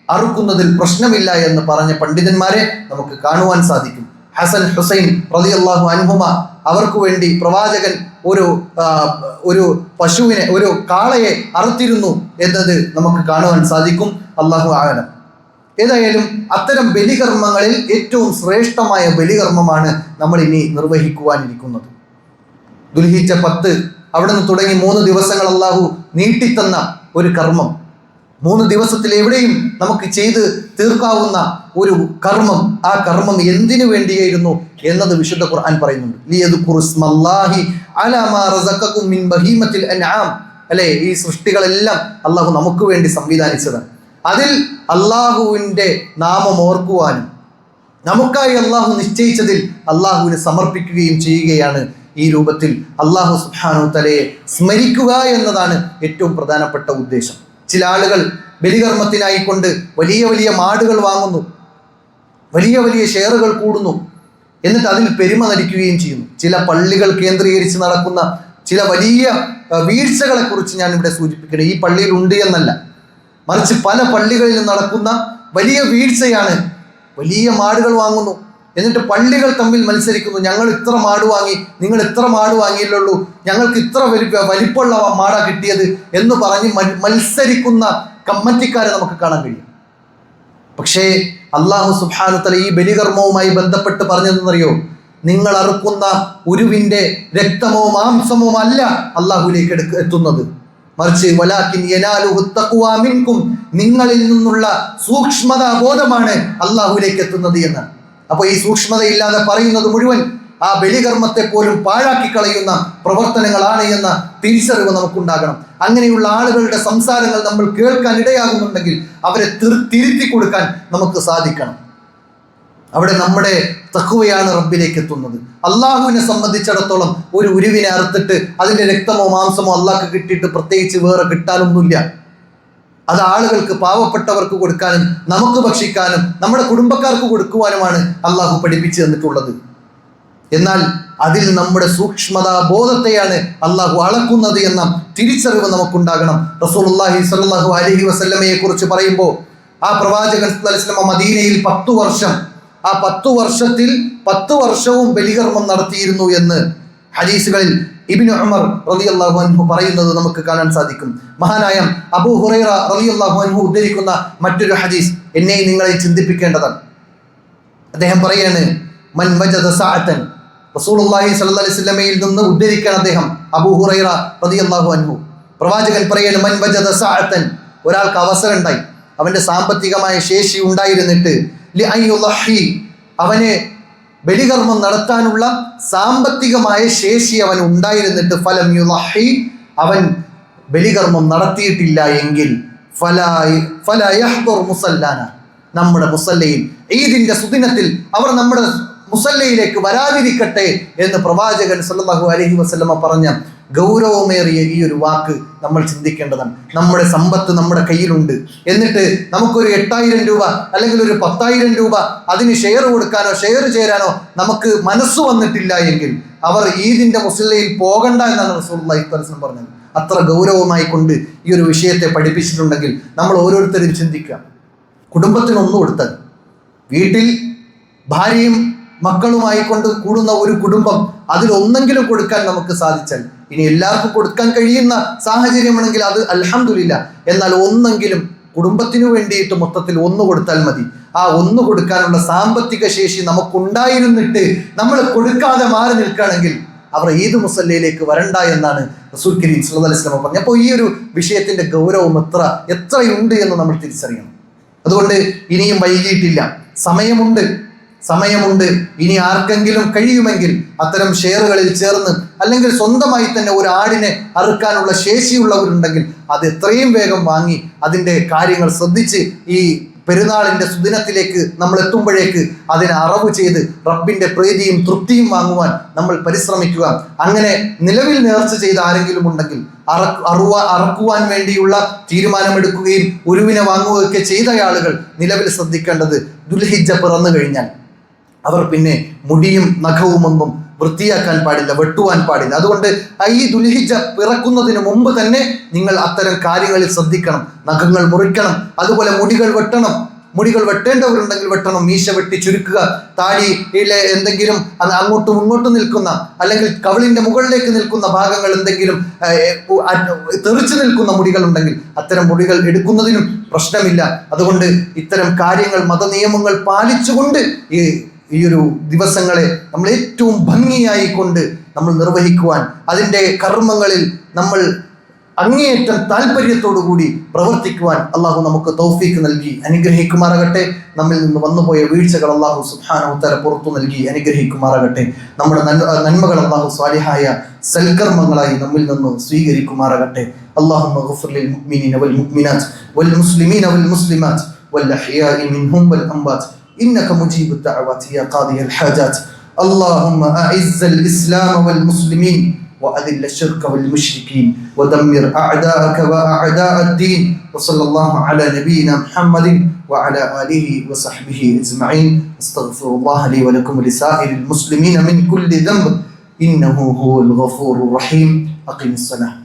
അറുക്കുന്നതിൽ പ്രശ്നമില്ല എന്ന് പറഞ്ഞ പണ്ഡിതന്മാരെ നമുക്ക് കാണുവാൻ സാധിക്കും. ഹസൻ ഹുസൈൻ റളിയല്ലാഹു അൻഹുമ, അവർക്ക് വേണ്ടി പ്രവാചകൻ ഒരു പശുവിനെ, ഒരു കാളയെ അറുത്തിരുന്നു എന്നത് നമുക്ക് കാണുവാൻ സാധിക്കും. അല്ലാഹു അഅലം. ഏതായാലും അത്തരം ബലികർമ്മങ്ങളിൽ ഏറ്റവും ശ്രേഷ്ഠമായ ബലികർമ്മമാണ് നമ്മൾ ഇനി നിർവഹിക്കുവാനിരിക്കുന്നത്. ദുൽഹിജ്ജ 10 അവിടെ നിന്ന് തുടങ്ങി 3 ദിവസങ്ങൾ അല്ലാഹു നീട്ടിത്തന്ന ഒരു കർമ്മം, 3 ദിവസത്തിൽ എവിടെയും നമുക്ക് ചെയ്ത് തീർക്കാവുന്ന ഒരു കർമ്മം. ആ കർമ്മം എന്തിനു വേണ്ടിയായിരുന്നു എന്നത് വിശുദ്ധ ഖുർആൻ പറയുന്നുണ്ട്. ലിയദ്കുറു ഇസ്മല്ലാഹി അലാ മാ റസഖകും മിൻ ബഹീമത്തിൽ അൻആം. അല്ലേ, ഈ സൃഷ്ടികളെല്ലാം അല്ലാഹു നമുക്ക് വേണ്ടി സംവിധാനിച്ചതാണ്. അതിൽ അള്ളാഹുവിൻ്റെ നാമം ഓർക്കുവാനും നമുക്കായി അള്ളാഹു നിശ്ചയിച്ചതിൽ അള്ളാഹുവിന് സമർപ്പിക്കുകയും ചെയ്യുകയാണ്. ഈ രൂപത്തിൽ അള്ളാഹു സുബ്ഹാനഹു തആലയെ സ്മരിക്കുക എന്നതാണ് ഏറ്റവും പ്രധാനപ്പെട്ട ഉദ്ദേശം. ചില ആളുകൾ ബലികർമ്മത്തിനായിക്കൊണ്ട് വലിയ വലിയ മാടുകൾ വാങ്ങുന്നു, വലിയ വലിയ ഷെയറുകൾ കൂടുന്നു, എന്നിട്ട് അതിൽ പെരുമ നടിക്കുകയും ചെയ്യുന്നു. ചില പള്ളികൾ കേന്ദ്രീകരിച്ച് നടക്കുന്ന ചില വലിയ വീഴ്ചകളെ കുറിച്ച് ഞാൻ ഇവിടെ സൂചിപ്പിക്കണം. ഈ പള്ളിയിൽ ഉണ്ട് എന്നല്ല, മറിച്ച് പല പള്ളികളിലും നടക്കുന്ന വലിയ വീഴ്ചയാണ്. വലിയ മാടുകൾ വാങ്ങുന്നു, എന്നിട്ട് പള്ളികൾ തമ്മിൽ മത്സരിക്കുന്നു. ഞങ്ങൾ ഇത്ര മാട് വാങ്ങി, നിങ്ങൾ ഇത്ര മാട് വാങ്ങിയില്ലുള്ളൂ, ഞങ്ങൾക്ക് ഇത്ര വലിപ്പമുള്ള മാട കിട്ടിയത് എന്ന് പറഞ്ഞ് മത്സരിക്കുന്ന കമ്മിറ്റിക്കാരെ നമുക്ക് കാണാൻ കഴിയും. പക്ഷേ അല്ലാഹു സുബ്ഹാനഹു തആല ഈ ബലികർമ്മവുമായി ബന്ധപ്പെട്ട് പറഞ്ഞതെന്നറിയോ? നിങ്ങൾ അറുക്കുന്ന ഉരുവിൻ്റെ രക്തമോ മാംസമോ അല്ല അല്ലാഹുവിലേക്ക് എത്തുന്നത്, മറിച്ച് വലാകിൻ യനാലുഹു തഖ്വാ മിൻകും, നിങ്ങളിൽ നിന്നുള്ള സൂക്ഷ്മതാ ബോധമാണ് അല്ലാഹുവിലേക്ക് എത്തുന്നത് എന്ന്. അപ്പോൾ ഈ സൂക്ഷ്മതയില്ലാതെ പറയുന്നത് മുഴുവൻ ആ ബലികർമ്മത്തെ പോലും പാഴാക്കി കളയുന്ന പ്രവർത്തനങ്ങളാണ് എന്ന തിരിച്ചറിവ് നമുക്കുണ്ടാകണം. അങ്ങനെയുള്ള ആളുകളുടെ സംസാരങ്ങൾ നമ്മൾ കേൾക്കാൻ ഇടയാകുന്നുണ്ടെങ്കിൽ അവരെ തിരുത്തി കൊടുക്കാൻ നമുക്ക് സാധിക്കണം. അവിടെ നമ്മുടെ തഖ്വയാണ് റബ്ബിലേക്ക് എത്തുന്നത്. അള്ളാഹുവിനെ സംബന്ധിച്ചിടത്തോളം ഒരു ഉരുവിനെ അറുത്തിട്ട് അതിൻ്റെ രക്തമോ മാംസമോ അള്ളാഹ്ക്ക് കിട്ടിയിട്ട് പ്രത്യേകിച്ച് വേറെ കിട്ടാനൊന്നുമില്ല. അത് ആളുകൾക്ക്, പാവപ്പെട്ടവർക്ക് കൊടുക്കാനും നമുക്ക് ഭക്ഷിക്കാനും നമ്മുടെ കുടുംബക്കാർക്ക് കൊടുക്കുവാനുമാണ് അള്ളാഹു പഠിപ്പിച്ചു തന്നിട്ടുള്ളത്. എന്നാൽ അതിൽ നമ്മുടെ സൂക്ഷ്മതാ ബോധത്തെയാണ് അള്ളാഹു അളക്കുന്നത് എന്ന തിരിച്ചറിവ് നമുക്കുണ്ടാകണം. റസൂലുള്ളാഹി സ്വല്ലല്ലാഹു അലൈഹി വസല്ലമയെ കുറിച്ച് പറയുമ്പോൾ ആ പ്രവാചകൻ സല്ലല്ലാഹു അലൈഹി വസല്ലം മദീനയിൽ 10 വർഷം, ആ 10 വർഷത്തിൽ 10 വർഷവും ബലികർമ്മം നടത്തിയിരുന്നു എന്ന് ഹദീസുകളിൽ ഇബ്നു ഉമർ റളിയല്ലാഹു അൻഹു പറയുന്നത് നമുക്ക് കാണാൻ സാധിക്കും. മഹാനായ അബൂ ഹുറൈറ റളിയല്ലാഹു അൻഹു ഉദ്ധരിക്കുന്ന മറ്റൊരു ഹദീസ് എന്നെ നിങ്ങളെ ചിന്തിപ്പിക്കേണ്ടതാണ്. അദ്ദേഹം പറയാണ്, മൻ വജദ സഅതൻ, റസൂലുള്ളാഹി സ്വല്ലല്ലാഹു അലൈഹി വസല്ലമയിൽ നിന്ന് ഉദ്ധരിക്കാൻ അദ്ദേഹം അബൂ ഹുറൈറ റളിയല്ലാഹു അൻഹു, പ്രവാചകൻ പറയാണ്, മൻ വജദ സഅതൻ, ഒരാൾക്ക് അവസരം ഉണ്ടായി, അവൻ്റെ സാമ്പത്തികമായ ശേഷി ഉണ്ടായിരുന്നിട്ട് ലിഅയ്യുളഹി, അവനെ ബലികർമ്മം നടത്താനുള്ള സാമ്പത്തികമായ ശേഷി അവൻ ഉണ്ടായിരുന്നിട്ട് ഫലം യുളഹി, അവൻ ബലികർമ്മം നടത്തിയിട്ടില്ല എങ്കിൽ ഫലാ യഹ്ദുർ മുസല്ലാന, നമ്മുടെ മുസല്ലയിൽ ഈദിൻ്റെ സുദിനത്തിൽ അവർ നമ്മുടെ മുസല്ലയിലേക്ക് വരാതിരിക്കട്ടെ എന്ന് പ്രവാചകൻ സല്ലല്ലാഹു അലൈഹി വസല്ലമ പറഞ്ഞ ഗൗരവമേറിയ ഈ ഒരു വാക്ക് നമ്മൾ ചിന്തിക്കേണ്ടതാണ്. നമ്മുടെ സമ്പത്ത് നമ്മുടെ കയ്യിലുണ്ട്, എന്നിട്ട് നമുക്കൊരു 8,000 രൂപ അല്ലെങ്കിൽ ഒരു 10,000 രൂപ അതിന് ഷെയർ കൊടുക്കാനോ ഷെയർ ചേരാനോ നമുക്ക് മനസ്സ് വന്നിട്ടില്ല എങ്കിൽ അവർ ഈദിന്റെ മുസ്ലിയിൽ പോകണ്ട എന്നാണ് റസൂലുള്ളാഹി സ്വല്ലല്ലാഹു അലൈഹി വസല്ലം പറഞ്ഞത്. അത്ര ഗൗരവമായി കൊണ്ട് ഈ ഒരു വിഷയത്തെ പഠിപ്പിച്ചിട്ടുണ്ടെങ്കിൽ നമ്മൾ ഓരോരുത്തരും ചിന്തിക്കുക. കുടുംബത്തിന് ഒന്നു കൊടുത്താൽ, വീട്ടിൽ ഭാര്യയും മക്കളുമായി കൊണ്ട് കൂടുന്ന ഒരു കുടുംബം, അതിലൊന്നെങ്കിലും കൊടുക്കാൻ നമുക്ക് സാധിച്ചാൽ, ഇനി എല്ലാവർക്കും കൊടുക്കാൻ കഴിയുന്ന സാഹചര്യമാണെങ്കിൽ അത് അൽഹംദുലില്ലാ, എന്നാൽ ഒന്നെങ്കിലും കുടുംബത്തിനു വേണ്ടിയിട്ട് മൊത്തത്തിൽ ഒന്ന് കൊടുത്താൽ മതി. ആ ഒന്ന് കൊടുക്കാനുള്ള സാമ്പത്തിക ശേഷി നമുക്കുണ്ടായിരുന്നിട്ട് നമ്മൾ കൊടുക്കാതെ മാറി നിൽക്കുകയാണെങ്കിൽ അവർ ഈദ് മുസല്ലയിലേക്ക് വരണ്ട എന്നാണ് റസൂൽ കരീം സ്വല്ലല്ലാഹു അലൈഹി വസല്ലം പറഞ്ഞത്. അപ്പോൾ ഈ ഒരു വിഷയത്തിന്റെ ഗൗരവം എത്രയുണ്ട് എന്ന് നമ്മൾ തിരിച്ചറിയണം. അതുകൊണ്ട് ഇനിയും വൈകിയിട്ടില്ല, സമയമുണ്ട്. ഇനി ആർക്കെങ്കിലും കഴിയുമെങ്കിൽ അത്തരം ഷെയറുകളിൽ ചേർന്ന് അല്ലെങ്കിൽ സ്വന്തമായി തന്നെ ഒരു ആടിനെ അറുക്കാനുള്ള ശേഷിയുള്ളവരുണ്ടെങ്കിൽ അത് എത്രയും വേഗം വാങ്ങി അതിൻ്റെ കാര്യങ്ങൾ ശ്രദ്ധിച്ച് ഈ പെരുന്നാളിൻ്റെ സുദിനത്തിലേക്ക് നമ്മൾ എത്തുമ്പോഴേക്ക് അതിനെ അറവ് ചെയ്ത് റബ്ബിൻ്റെ പ്രീതിയും തൃപ്തിയും വാങ്ങുവാൻ നമ്മൾ പരിശ്രമിക്കുക. അങ്ങനെ നിലവിൽ നേർച്ച ചെയ്ത ആരെങ്കിലും ഉണ്ടെങ്കിൽ അറക്കുവാൻ വേണ്ടിയുള്ള തീരുമാനമെടുക്കുകയും ഉരുവിനെ വാങ്ങുകയൊക്കെ ചെയ്ത ആളുകൾ നിലവിൽ ശ്രദ്ധിക്കേണ്ടത്, ദുൽഹിജ്ജ പിറന്നു കഴിഞ്ഞാൽ അവർ പിന്നെ മുടിയും നഖവുമൊന്നും വൃത്തിയാക്കാൻ പാടില്ല, വെട്ടുവാൻ പാടില്ല. അതുകൊണ്ട് ഈ ദുൽഹിജ്ജ പിറക്കുന്നതിന് മുമ്പ് തന്നെ നിങ്ങൾ അത്തരം കാര്യങ്ങളിൽ ശ്രദ്ധിക്കണം. നഖങ്ങൾ മുറിക്കണം, അതുപോലെ മുടികൾ വെട്ടേണ്ടവരുണ്ടെങ്കിൽ വെട്ടണം, മീശ വെട്ടി ചുരുക്കുക, താടിയിലെ എന്തെങ്കിലും അങ്ങോട്ടും ഇങ്ങോട്ടും നിൽക്കുന്ന അല്ലെങ്കിൽ കവിളിന്റെ മുകളിലേക്ക് നിൽക്കുന്ന ഭാഗങ്ങൾ എന്തെങ്കിലും തെറിച്ചു നിൽക്കുന്ന മുടികൾ ഉണ്ടെങ്കിൽ അത്തരം മുടികൾ എടുക്കുന്നതിനും പ്രശ്നമില്ല. അതുകൊണ്ട് ഇത്തരം കാര്യങ്ങൾ മതനിയമങ്ങൾ പാലിച്ചുകൊണ്ട് ഈ ഒരു ദിവസങ്ങളെ നമ്മൾ ഏറ്റവും ഭംഗിയായി കൊണ്ട് നമ്മൾ നിർവഹിക്കുവാൻ, അതിൻ്റെ കർമ്മങ്ങളിൽ നമ്മൾ അങ്ങേയറ്റം താല്പര്യത്തോടുകൂടി പ്രവർത്തിക്കുവാൻ അള്ളാഹു നമുക്ക് തൗഫീക്ക് നൽകി അനുഗ്രഹിക്കുമാറാകട്ടെ. നമ്മിൽ നിന്ന് വന്നുപോയ വീഴ്ചകൾ അള്ളാഹു സുബ്ഹാനഹു വ തആല പുറത്തു നൽകി അനുഗ്രഹിക്കുമാറാകട്ടെ. നമ്മുടെ നന്മകൾ അള്ളാഹു സ്വാലിഹായ സൽക്കർമ്മങ്ങളായി നമ്മിൽ നിന്ന് സ്വീകരിക്കുമാറാകട്ടെ. അല്ലാഹുമ്മ ഗഫിർ ലിൽ മുഅ്മിനീന വൽ മുഅ്മിനാത്ത് വൽ മുസ്ലിമീന വൽ മുസ്ലിമാത്ത് വൽ അഹ്യാഇ മിൻഹും വൽ അംവാത്ത് إنك مجيب الدعوات يا قاضي الحاجات. اللهم أعز الإسلام والمسلمين وأذل الشرك والمشركين ودمر أعداءك وأعداء الدين. وصلى الله على نبينا محمد وعلى آله وصحبه أجمعين. استغفر الله لي ولكم ولسائر المسلمين من كل ذنب إنه هو الغفور الرحيم. أقم الصلاة.